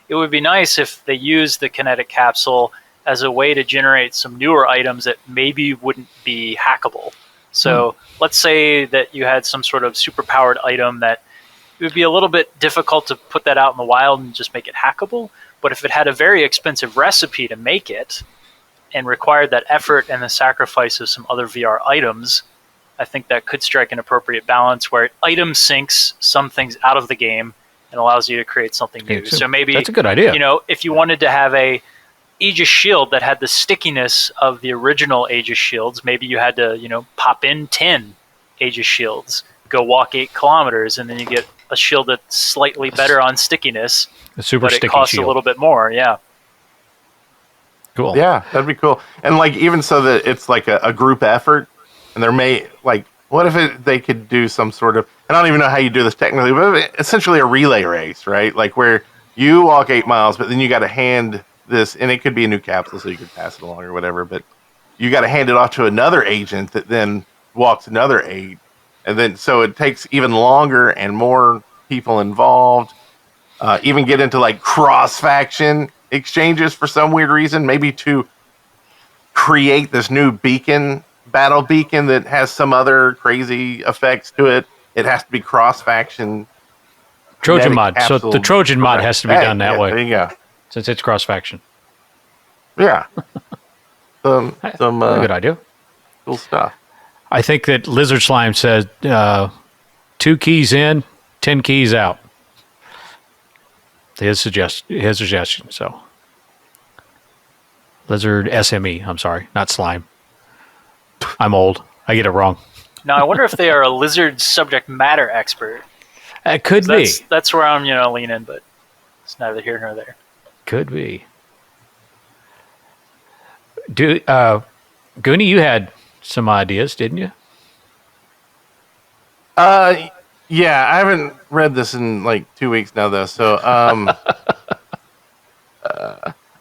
it would be nice if they used the kinetic capsule as a way to generate some newer items that maybe wouldn't be hackable. So let's say that you had some sort of super-powered item that it would be a little bit difficult to put that out in the wild and just make it hackable. But if it had a very expensive recipe to make it and required that effort and the sacrifice of some other VR items, I think that could strike an appropriate balance where it item syncs some things out of the game and allows you to create something new. So maybe that's a good idea. If you wanted to have a Aegis shield that had the stickiness of the original Aegis shields, maybe you had to, pop in 10 Aegis shields, go walk 8 kilometers, and then you get a shield that's slightly better on stickiness, a super but it sticky costs shield. a little bit more. Yeah. Cool. Yeah, that'd be cool. And like even so that it's like a group effort, and there may what if they could do some sort of, and I don't even know how you do this technically, but essentially a relay race, right? Like where you walk 8 miles, but then you got to hand this, and it could be a new capsule, so you could pass it along or whatever. But you got to hand it off to another agent that then walks another 8, and then so it takes even longer and more people involved. Even get into like cross faction exchanges for some weird reason, maybe to create this new battle beacon that has some other crazy effects to it. It has to be cross faction Trojan mod. So the Trojan mod has to be done that way. There you go. Since it's cross faction. Yeah. Some good idea. Cool stuff. I think that Lizard Slime said 2 keys in, 10 keys out. His suggestion. So Lizard SME. I'm sorry, not Slime. I'm old. I get it wrong. Now I wonder if they are a lizard subject matter expert. It could be. That's where I'm leaning, but it's neither here nor there. Could be. Goonie, you had some ideas, didn't you? Yeah, I haven't read this in like 2 weeks now, though. So,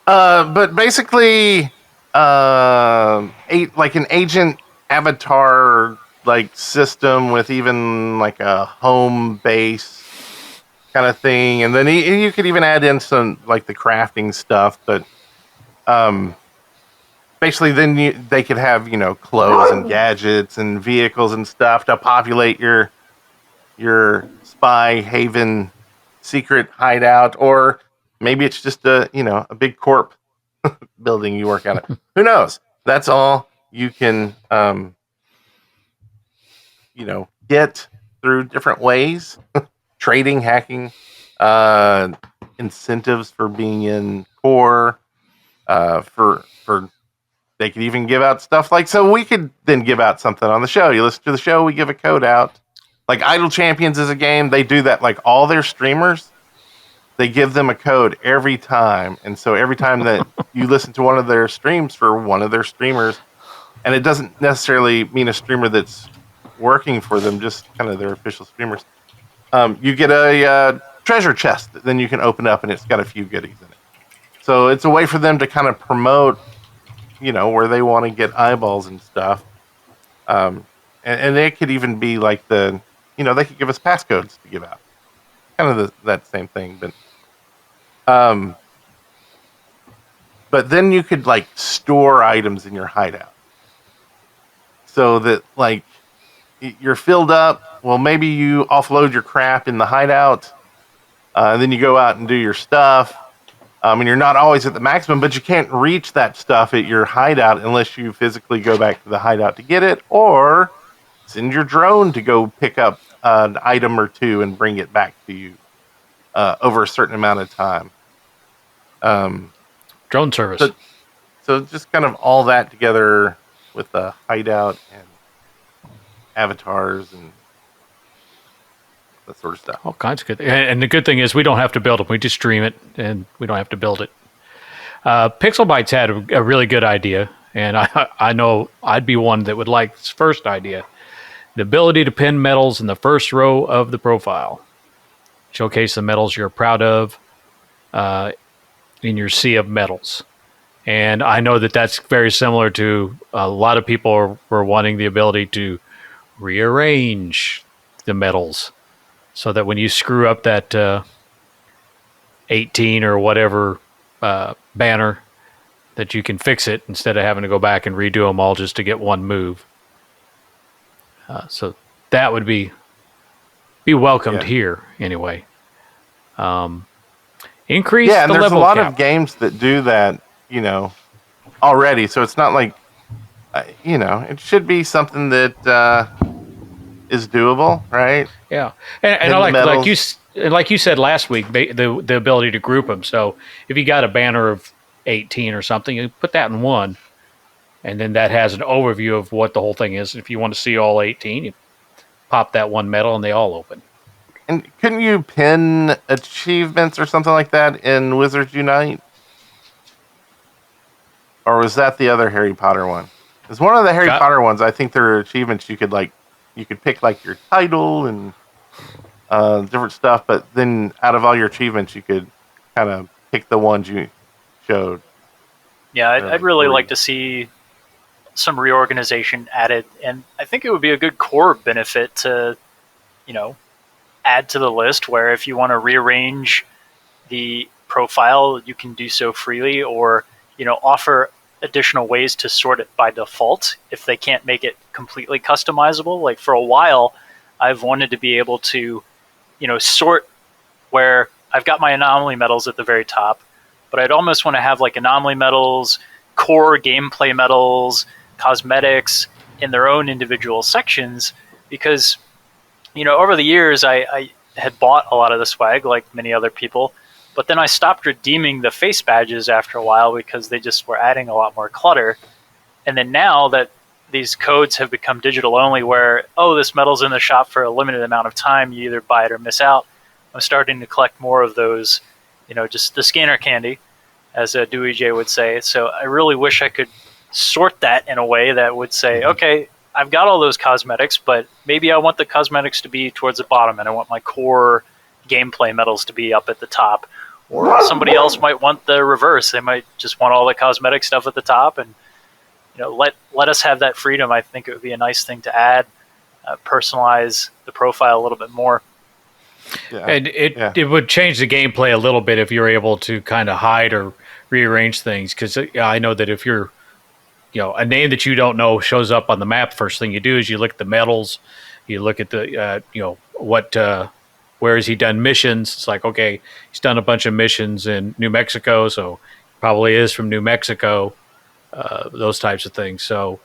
but basically, like an agent avatar like system with even like a home base kind of thing, and then you could even add in some like the crafting stuff. But basically, then they could have clothes and gadgets and vehicles and stuff to populate your spy haven secret hideout, or maybe it's just a big corp building you work out of. Who knows? That's all you can get through different ways. Trading, hacking, incentives for being in core, for they could even give out stuff like, so we could then give out something on the show. You listen to the show, we give a code out. Like Idle Champions is a game, they do that, like all their streamers, they give them a code every time. And so every time that you listen to one of their streams for one of their streamers, and it doesn't necessarily mean a streamer that's working for them, just kind of their official streamers, you get a treasure chest that then you can open up, and it's got a few goodies in it. So it's a way for them to kind of promote, where they want to get eyeballs and stuff. And it could even be like they could give us passcodes to give out. Kind of that same thing. But then you could like store items in your hideout. So that like you're filled up. Well, maybe you offload your crap in the hideout. And then you go out and do your stuff. And you're not always at the maximum, but you can't reach that stuff at your hideout unless you physically go back to the hideout to get it, or send your drone to go pick up an item or two and bring it back to you over a certain amount of time. Drone service. So just kind of all that together with the hideout avatars and that sort of stuff. All kinds of good. And the good thing is we don't have to build them. We just stream it, and we don't have to build it. Pixelbytes had a really good idea, and I know I'd be one that would like this first idea. The ability to pin medals in the first row of the profile. Showcase the medals you're proud of in your sea of medals. And I know that that's very similar to a lot of people were wanting the ability to rearrange the medals so that when you screw up that 18 or whatever banner, that you can fix it instead of having to go back and redo them all just to get one move. So that would be welcomed here anyway. Increase yeah, and the there's a level lot cap. of games that do that, already. So it's not like, it should be something that is doable, right? Yeah, and I like you said last week, the ability to group them. So if you got a banner of 18 or something, you put that in one, and then that has an overview of what the whole thing is. If you want to see all 18, you pop that one medal, and they all open. And couldn't you pin achievements or something like that in Wizards Unite? Or was that the other Harry Potter one? It's one of the Harry Potter ones. I think there are achievements you could pick like your title and different stuff, but then out of all your achievements, you could kind of pick the ones you showed. Yeah, I'd really like to see some reorganization added, and I think it would be a good core benefit to, add to the list where if you want to rearrange the profile, you can do so freely, or offer additional ways to sort it by default if they can't make it completely customizable. Like for a while, I've wanted to be able to, sort where I've got my anomaly medals at the very top, but I'd almost want to have like anomaly medals, core gameplay medals, cosmetics in their own individual sections, because, over the years I had bought a lot of the swag like many other people, but then I stopped redeeming the face badges after a while because they just were adding a lot more clutter. And then now that these codes have become digital only where, this medal's in the shop for a limited amount of time, you either buy it or miss out, I'm starting to collect more of those, just the scanner candy, as DeweyJ would say. So I really wish I could sort that in a way that would say, okay, I've got all those cosmetics, but maybe I want the cosmetics to be towards the bottom and I want my core gameplay medals to be up at the top. Or somebody else might want the reverse. They might just want all the cosmetic stuff at the top, and let us have that freedom. I think it would be a nice thing to add, personalize the profile a little bit more. Yeah. And it would change the gameplay a little bit if you're able to kind of hide or rearrange things. Because I know that if you're, a name that you don't know shows up on the map, first thing you do is you look at the medals, you look at the, where has he done missions? It's like, okay, he's done a bunch of missions in New Mexico, so probably is from New Mexico. Those types of things. So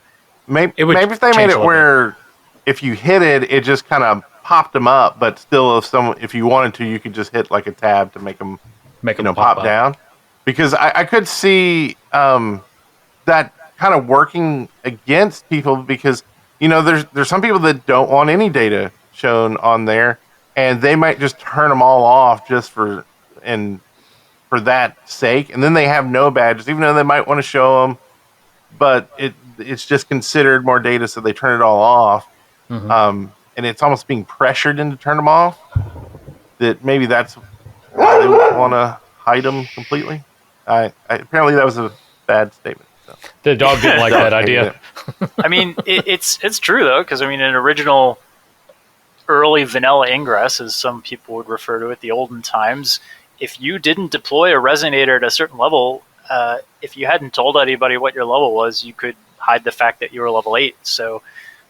maybe if they made it where if you hit it, it just kind of popped them up, but still, if you wanted to, you could just hit like a tab to make them pop down. Because I could see that kind of working against people, because there's some people that don't want any data shown on there, and they might just turn them all off just for that sake, and then they have no badges, even though they might want to show them, but it's just considered more data, so they turn it all off. Mm-hmm. And it's almost being pressured into turn them off. That maybe that's why they want to hide them completely. Apparently that was a bad statement. So. The dog didn't like that idea. I mean, it's true though, because in original early vanilla Ingress, as some people would refer to it, the olden times, if you didn't deploy a resonator at a certain level, if you hadn't told anybody what your level was, you could hide the fact that you were level 8. So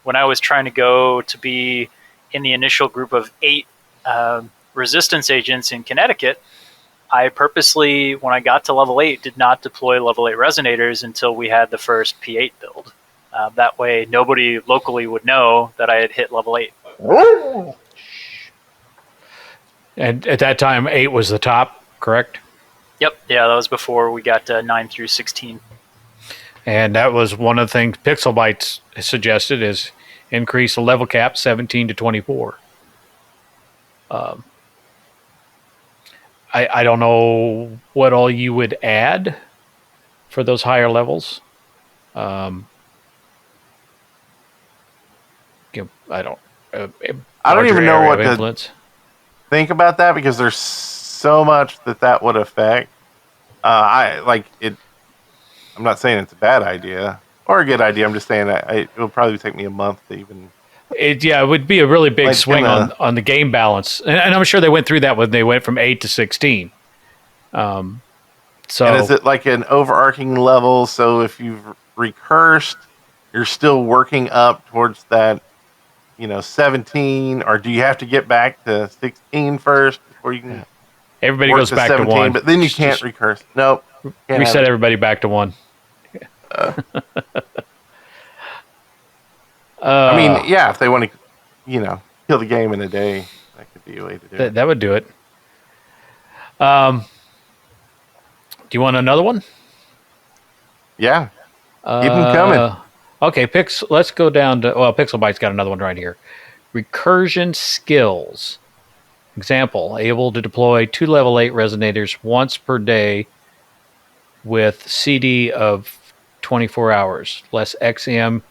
when I was trying to go to be in the initial group of 8 resistance agents in Connecticut, I purposely, when I got to level 8, did not deploy level 8 resonators until we had the first P8 build. That way, nobody locally would know that I had hit level 8. And at that time, 8 was the top, correct? Yep. Yeah, that was before we got 9 through 16. And that was one of the things Pixelbytes suggested is increase the level cap 17 to 24. I don't know what all you would add for those higher levels. I don't. I don't even know what influence. to think about that, because there's so much that would affect. I'm not saying it's a bad idea or a good idea. I'm just saying that it will probably take me a month to even. It would be a really big swing on the game balance, and I'm sure they went through that when they went from 8 to 16. And is it like an overarching level? So if you've recursed, you're still working up towards that, 17, or do you have to get back to 16 first before you can? Everybody goes back 17, to 1, but then you can't recurse. Nope. Reset everybody back to 1. I mean, yeah, if they want to, kill the game in a day, that could be a way to do it. That would do it. Do you want another one? Yeah. Keep them coming. Okay, let's go down to, Pixelbyte's got another one right here. Recursion skills. Example, able to deploy 2 level 8 resonators once per day with CD of 24 hours. Less XM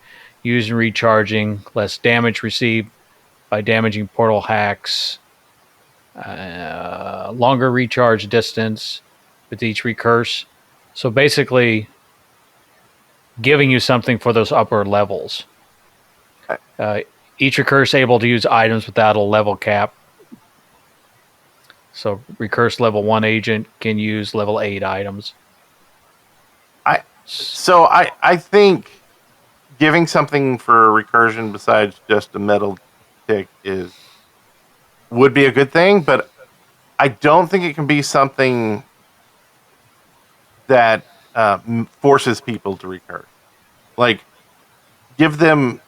used in recharging. Less damage received by damaging portal hacks. Longer recharge distance with each recurse. So basically, giving you something for those upper levels. Each recurse able to use items without a level cap. So recurse level 1 agent can use level 8 items. I think giving something for recursion besides just a metal tick would be a good thing, but I don't think it can be something that forces people to recurse. Like, give them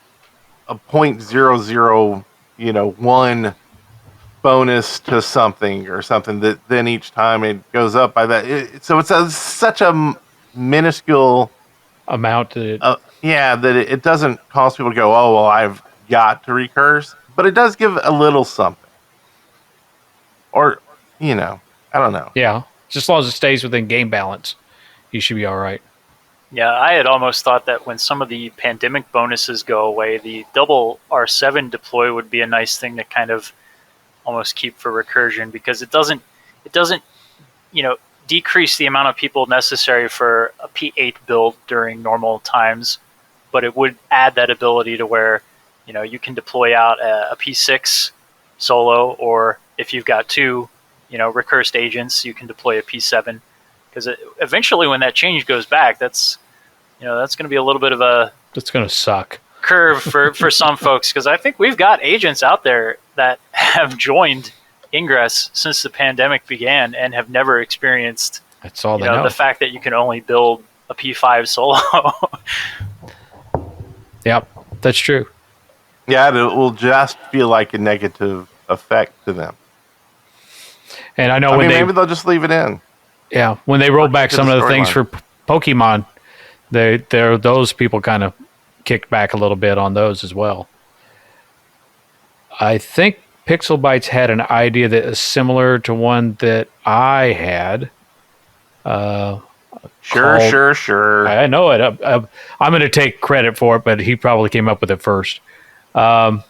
a 0.001 bonus to something or something that then each time it goes up by that. So it's such a minuscule amount that it doesn't cause people to go, oh, well, I've got to recurse. But it does give a little something. Or, I don't know. Yeah, just as long as it stays within game balance, you should be all right. Yeah, I had almost thought that when some of the pandemic bonuses go away, the double R7 deploy would be a nice thing to kind of almost keep for recursion, because it doesn't decrease the amount of people necessary for a P8 build during normal times, but it would add that ability to where you can deploy out a P6 solo, or if you've got 2 recursed agents, you can deploy a P7, because eventually when that change goes back, that's going to be a little bit of a that's going to suck curve for some folks, because I think we've got agents out there that have joined Ingress since the pandemic began and have never experienced that's all they know. The fact that you can only build a P5 solo. Yep, that's true. Yeah, it will just feel like a negative effect to them. And I know maybe they'll just leave it in. Yeah, when they roll back some of the things for Pokemon, those people kind of kicked back a little bit on those as well. I think Pixelbytes had an idea that is similar to one that I had. Sure. I know it. I'm going to take credit for it, but he probably came up with it first. A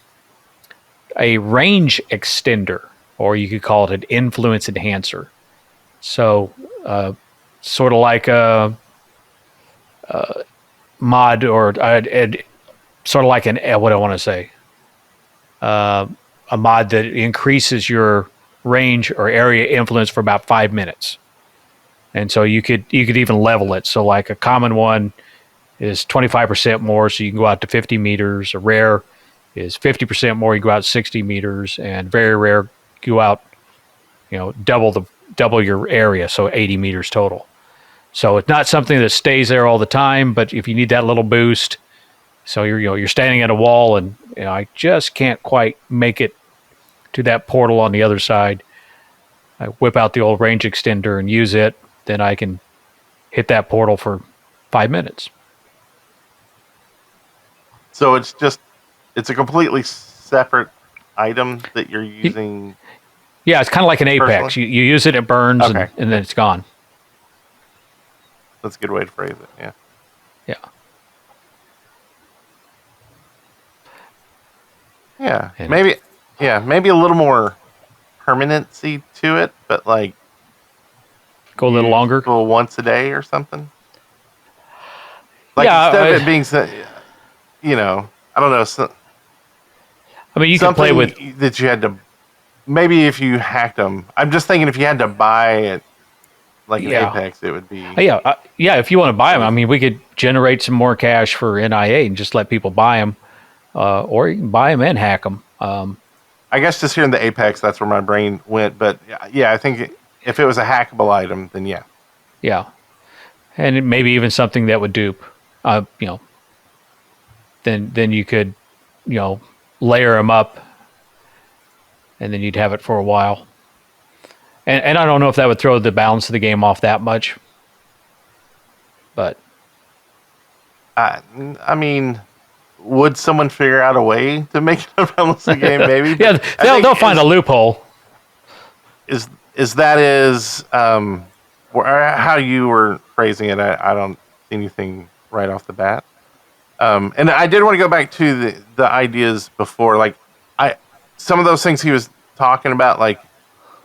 range extender, or you could call it an influence enhancer. So, sort of like a mod, or sort of like what I want to say, a mod that increases your range or area influence for about 5 minutes. And so you could even level it. So like a common one is 25% more, so you can go out to 50 meters. A rare is 50% more, you go out 60 meters, and very rare, go out, double your area, so 80 meters total. So it's not something that stays there all the time, but if you need that little boost, so you're standing at a wall and I just can't quite make it to that portal on the other side. I whip out the old range extender and use it, then I can hit that portal for 5 minutes. So it's just it's a completely separate item that you're using. Yeah, it's kind of like an Apex. Personally? You use it, it burns, Okay. and then it's gone. That's a good way to phrase it. Yeah. Yeah. Yeah. And- Maybe. Yeah. Maybe a little more permanency to it, but like Go a little longer. go once a day or something. Like Yeah, instead of it being, I don't know. I mean, you can play with. that you had to. Maybe if you hacked them, I'm just thinking if you had to buy it, like an Apex, it would be. Yeah. If you want to buy them, I mean, we could generate some more cash for NIA and just let people buy them, or you can buy them and hack them. I guess just hearing the Apex, that's where my brain went. But yeah, I think if it was a hackable item, then yeah. Yeah, and maybe even something that would dupe. Then you could, layer them up, and then you'd have it for a while. And I don't know if that would throw the balance of the game off that much, but I mean, would someone figure out a way to make it a balance of the game? Maybe. yeah, they'll find a loophole. How you were phrasing it? I don't see anything right off the bat. And I did want to go back to the ideas before, like some of those things he was talking about, like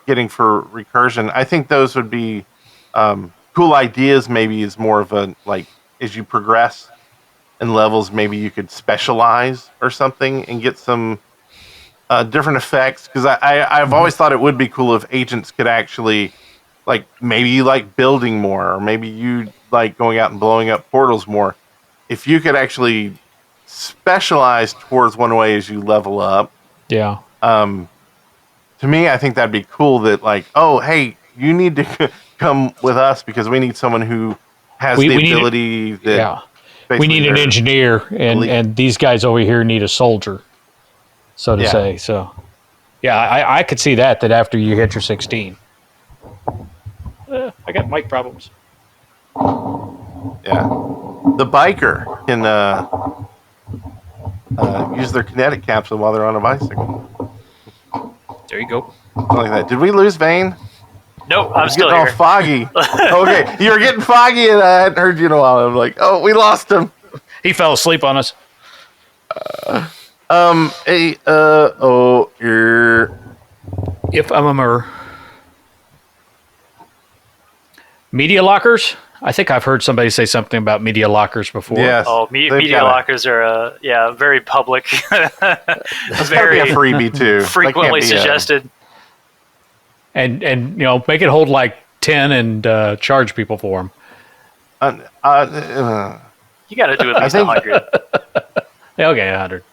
getting for recursion. I think those would be cool ideas. Maybe is more of a like as you progress in levels, maybe you could specialize or something and get some different effects. Because I've always thought it would be cool if agents could actually like maybe you like building more, or maybe you like going out and blowing up portals more. If you could actually specialize towards one way as you level up, Yeah. To me, I think that'd be cool. That like, oh, hey, you need to come with us because we need someone who has the ability. We need an engineer, and these guys over here need a soldier, so to say. So, yeah, I could see that after you hit your 16. I got mic problems. Yeah. The biker can use their kinetic capsule while they're on a bicycle. There you go. Something like that. Did we lose Vane? Nope, I'm still getting here. all foggy. Okay, you were getting foggy, and I hadn't heard you in a while. I'm like, oh, we lost him. He fell asleep on us. If I'm a media lockers. I think I've heard somebody say something about media lockers before. Yes. Oh, media lockers are very public. That's very a freebie too. Frequently suggested. And make it hold like 10 and charge people for them. You got to do at least 100. Okay, 100.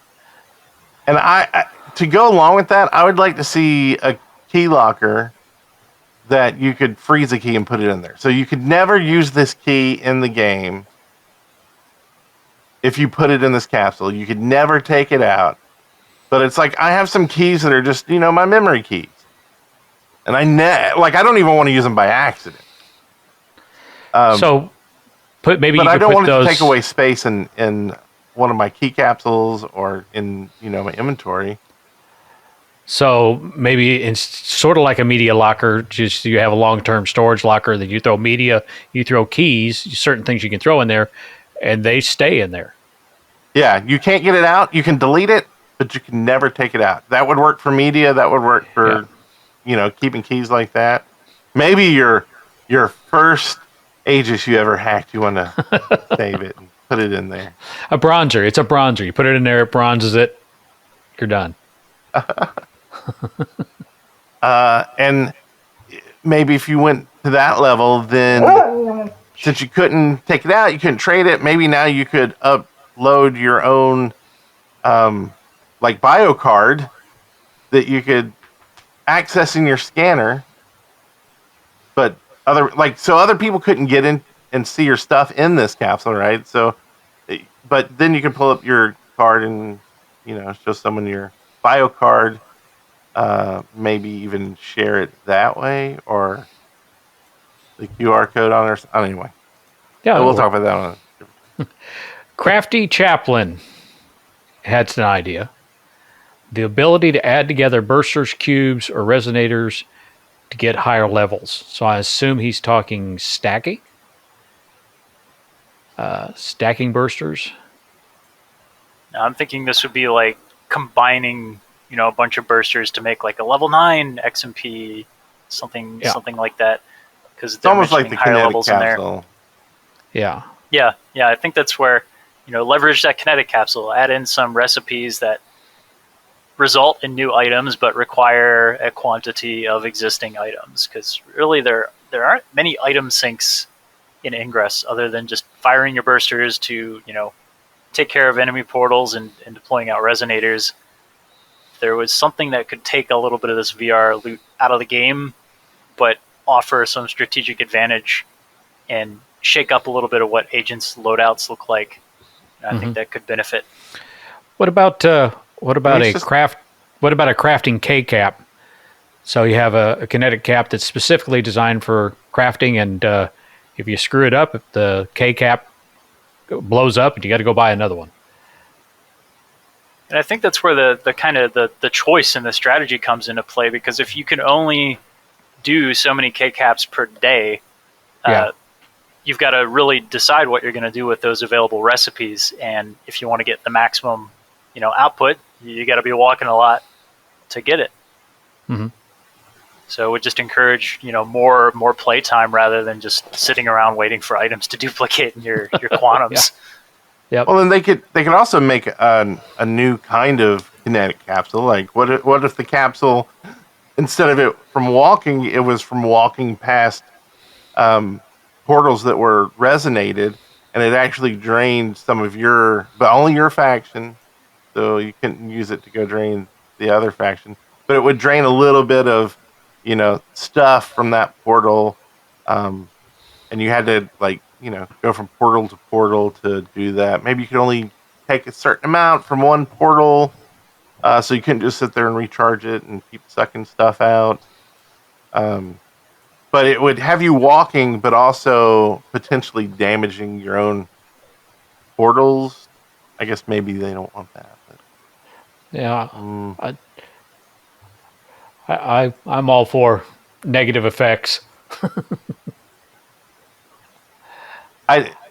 And I to go along with that, I would like to see a key locker that you could freeze a key and put it in there. So you could never use this key in the game if you put it in this capsule. You could never take it out. But it's like I have some keys that are just, my memory keys. And I don't even want to use them by accident. But I don't want it to take away space in one of my key capsules or in my inventory. So maybe it's sort of like a media locker. Just you have a long-term storage locker that you throw media, you throw keys, certain things you can throw in there, and they stay in there. Yeah, you can't get it out. You can delete it, but you can never take it out. That would work for media. That would work for keeping keys like that. Maybe your first Aegis you ever hacked, you want to save it and put it in there. A bronzer. It's a bronzer. You put it in there, it bronzes it. You're done. And maybe if you went to that level, then since you couldn't take it out, you couldn't trade it, maybe now you could upload your own bio card that you could access in your scanner, but other people couldn't get in and see your stuff in this capsule, right? So, but then you can pull up your card and show someone your bio card. Maybe even share it that way, or the QR code on there. Anyway, we'll talk about that one. Crafty Chaplain. had an idea. The ability to add together bursters, cubes, or resonators to get higher levels. So I assume he's talking stacking? Stacking bursters? Now, I'm thinking this would be like combining, a bunch of bursters to make like a level 9 XMP, something like that. Because It's almost like the kinetic capsule. Yeah. Yeah, I think that's where, leverage that kinetic capsule, add in some recipes that result in new items but require a quantity of existing items. Because really there aren't many item sinks in Ingress other than just firing your bursters to, take care of enemy portals and deploying out resonators. There was something that could take a little bit of this VR loot out of the game, but offer some strategic advantage and shake up a little bit of what agents' loadouts look like. I think that could benefit. What about a crafting K cap? So you have a kinetic cap that's specifically designed for crafting, and if you screw it up, if the K cap blows up, and you got to go buy another one. And I think that's where the kind of the choice and the strategy comes into play, because if you can only do so many K caps per day, you've got to really decide what you're going to do with those available recipes. And if you want to get the maximum, output, you got to be walking a lot to get it. Mm-hmm. So it would just encourage, more playtime rather than just sitting around waiting for items to duplicate in your quantums. Yep. Well, then they could also make a new kind of kinetic capsule. Like, what if the capsule, instead of it from walking, it was from walking past portals that were resonated, and it actually drained some of but only your faction, so you couldn't use it to go drain the other faction. But it would drain a little bit of, stuff from that portal, and you had to go from portal to portal to do that. Maybe you could only take a certain amount from one portal, so you couldn't just sit there and recharge it and keep sucking stuff out. But it would have you walking, but also potentially damaging your own portals. I guess maybe they don't want that. But, yeah, I'm all for negative effects.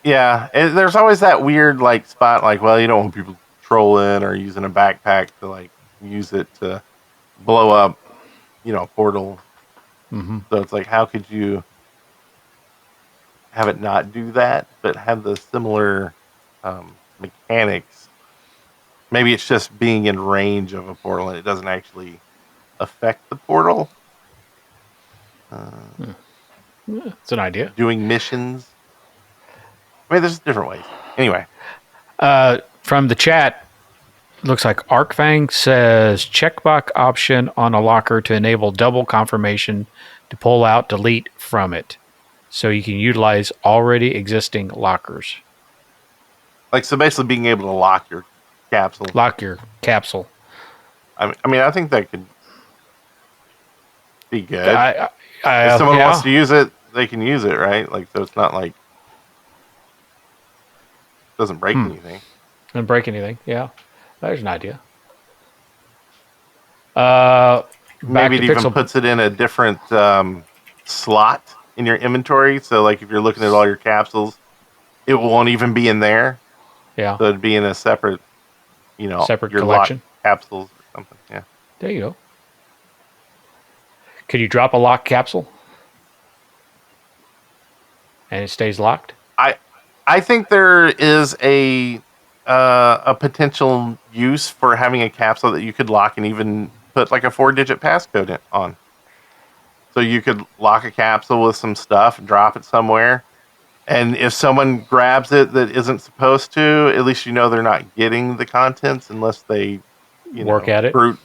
There's always that weird spot, you don't want people trolling or using a backpack to use it to blow up, a portal. Mm-hmm. So it's how could you have it not do that, but have the similar mechanics? Maybe it's just being in range of a portal and it doesn't actually affect the portal. It's an idea. Doing missions. I mean, there's different ways. Anyway. From the chat, looks like Arkfang says checkbox option on a locker to enable double confirmation to pull out delete from it. So you can utilize already existing lockers. So basically being able to lock your capsule. Lock your capsule. I mean, I think that could be good. If someone wants to use it, they can use it, right? So it's not it doesn't break anything. Doesn't break anything, yeah. There's an idea. Maybe it even puts it in a different slot in your inventory. So, if you're looking at all your capsules, it won't even be in there. Yeah. So it'd be in a separate, separate your collection. Capsules or something. Yeah. There you go. Could you drop a locked capsule and it stays locked? I think there is a potential use for having a capsule that you could lock and even put a 4-digit passcode on. So you could lock a capsule with some stuff, drop it somewhere, and if someone grabs it that isn't supposed to, at least they're not getting the contents unless they work at it. Brute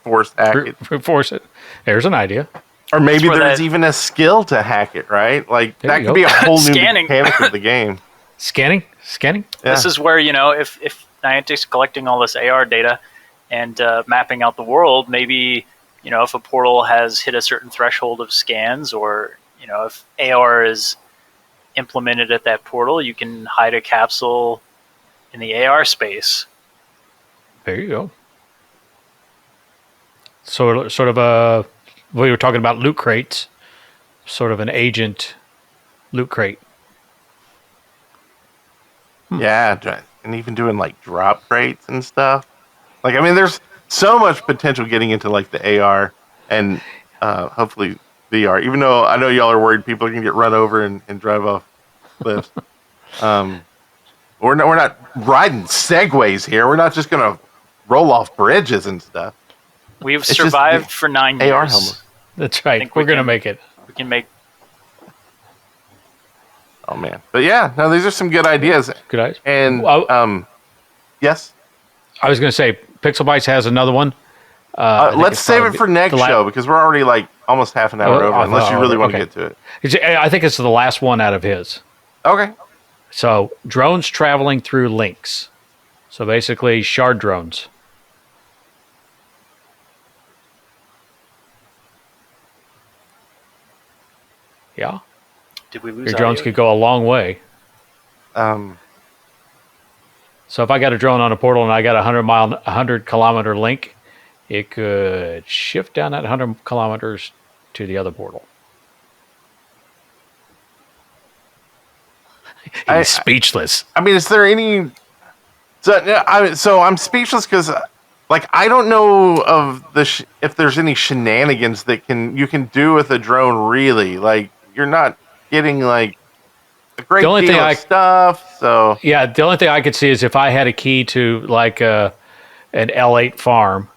force hack it. Brute force it. There's an idea. Or maybe there's even a skill to hack it, right? That could be a whole new mechanic of the game. Scanning? Yeah. This is where, if Niantic's collecting all this AR data and mapping out the world, maybe, if a portal has hit a certain threshold of scans, or, if AR is implemented at that portal, you can hide a capsule in the AR space There you go. Sort of a, we were talking about loot crates, sort of an agent loot crate. Yeah, and even doing like drop crates and stuff. Like, I mean, there's so much potential getting into like the AR and hopefully VR. Even though I know y'all are worried people are gonna get run over and drive off cliffs. We're not riding segways here. We're not just gonna roll off bridges and stuff. We've It's just survived the for 9 AR years. helmet. That's right. We're going to make it. We can make. Oh man, but yeah, no, these are some good ideas. Good ideas. And yes, I was going to say Pixelbytes has another one. let's save it for next show because we're already like almost half an hour over. Unless you really want to get to it. I think it's the last one out of his. Okay. So drones traveling through links. So basically, shard drones. Yeah. Did we lose Your drones audio? could go a long way. Um, So if I got a drone on a portal and I got a 100-kilometer link, it could shift down that 100 kilometers to the other portal. He's speechless. I mean, is there any? So I'm speechless because, like, I don't know of if there's any shenanigans that you can do with a drone. Really, like, you're not getting like a great deal of stuff. So yeah, the only thing I could see is if I had a key to like an L8 farm,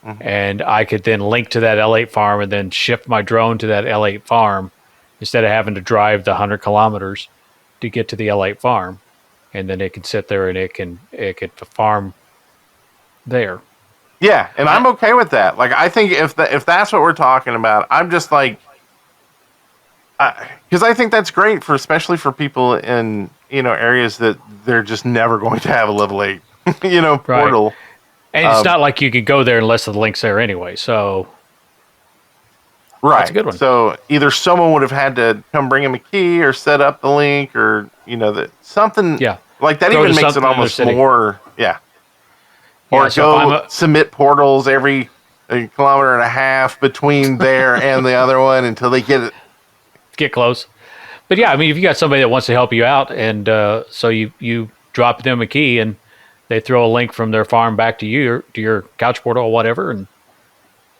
and I could then link to that L8 farm and then shift my drone to that L8 farm instead of having to drive the 100 kilometers to get to the L8 farm, and then it can sit there and it could farm there. Yeah, and I'm okay with that. Like, I think if that's what we're talking about, I'm just like, because I think that's great especially for people in areas that they're just never going to have a level 8 portal. Right. And it's not like you could go there unless the link's there anyway. So right, that's a good one. So either someone would have had to come bring him a key or set up the link, or something. Yeah, like that go even makes it almost more. Yeah. Or so submit portals every 1.5 kilometers between there and the other one until they get close. But yeah, I mean, if you got somebody that wants to help you out, and so you drop them a key and they throw a link from their farm back to your couch portal or whatever, and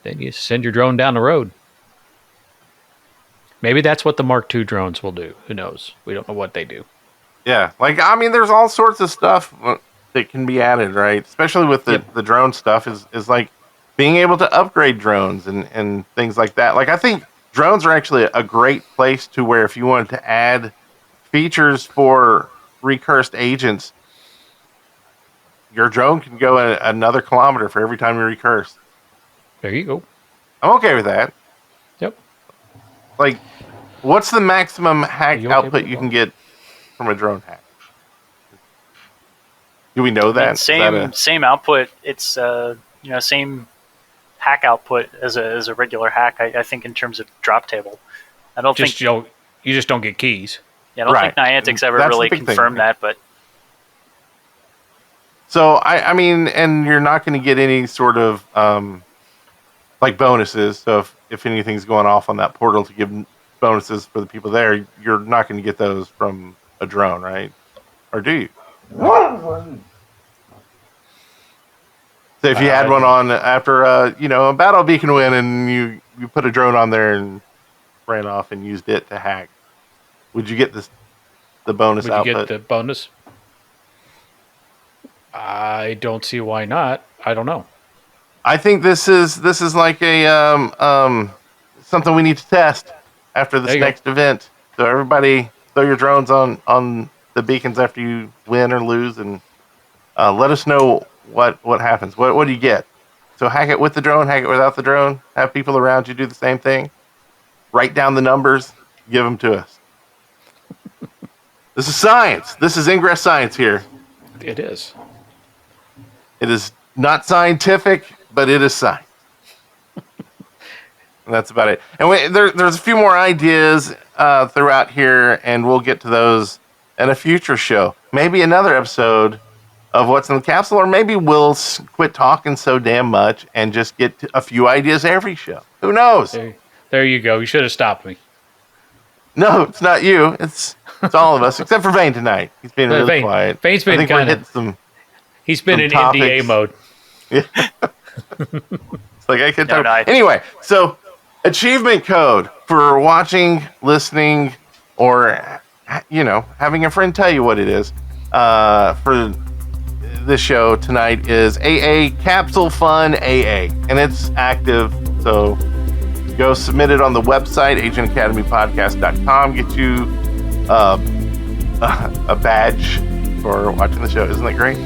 then you send your drone down the road. Maybe that's what the Mark II drones will do. Who knows? We don't know what they do. Yeah, like, I mean, there's all sorts of stuff that can be added, right? Especially with the drone stuff is like being able to upgrade drones and things like that. Like, I think drones are actually a great place to where if you wanted to add features for recursed agents, your drone can go another kilometer for every time you recurse. There you go. I'm okay with that. Yep. Like, what's the maximum hack output you can get from a drone hack? Do we know that? Same output. It's same hack output as a regular hack. I think in terms of drop table. I don't think you just don't get keys. Yeah, I don't think Niantic's ever really confirmed that, but. So I mean, and you're not going to get any sort of like bonuses. So if anything's going off on that portal to give bonuses for the people there, you're not going to get those from a drone, right? Or do you? So if you had one on after a battle beacon win, and you put a drone on there and ran off and used it to hack, would you get the bonus output? Would you get the bonus? I don't see why not. I don't know. I think this is like a something we need to test after this next event. So everybody throw your drones on the beacons after you win or lose, and let us know what happens. What do you get? So hack it with the drone, hack it without the drone. Have people around you do the same thing. Write down the numbers, give them to us. This is science. This is Ingress science here. It is. It is not scientific, but it is science. And that's about it. And there's a few more ideas throughout here, and we'll get to those in a future show. Maybe another episode of what's in the capsule, or maybe we'll quit talking so damn much and just get a few ideas every show. Who knows? There you go. You should have stopped me. No, it's not you. It's all of us, except for Vane tonight. He's been really quiet. Vane's been kind of. He's been in topics. NDA mode. Yeah. It's like I can talk. Anyway, so achievement code for watching, listening, or having a friend tell you what it is for this show tonight is AA Capsule Fun AA, and it's active. So go submit it on the website agentacademypodcast.com. Get you a badge for watching the show. Isn't that great?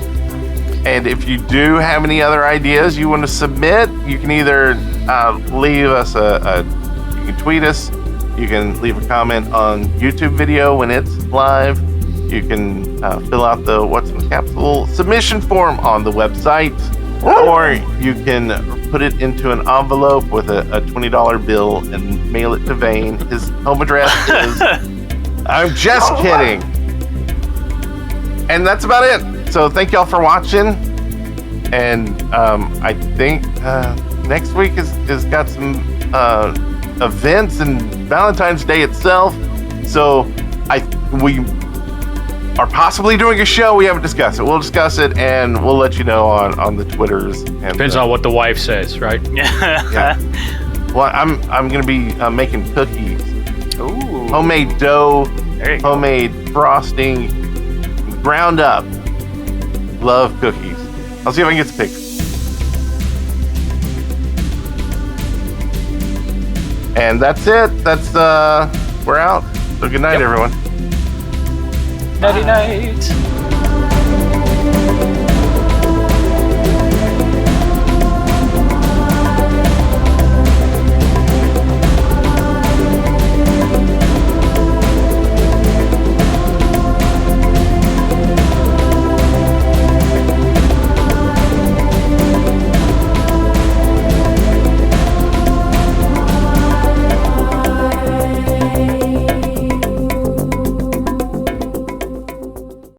And if you do have any other ideas you want to submit, you can either leave us you can tweet us, you can leave a comment on YouTube video when it's live, you can fill out the What's in the Capsule submission form on the website, or you can put it into an envelope with a $20 bill and mail it to Vane. His home address is... I'm just kidding. And that's about it. So thank y'all for watching, and I think next week has got some events and Valentine's Day itself. So we are possibly doing a show. We haven't discussed it. We'll discuss it, and we'll let you know on the Twitters. And, depends on what the wife says, right? Yeah. Well, I'm gonna be making cookies. Ooh. Homemade dough, homemade frosting, ground up. Love cookies. I'll see if I can get some pictures. And that's it. We're out. So good night, everyone. Nighty night.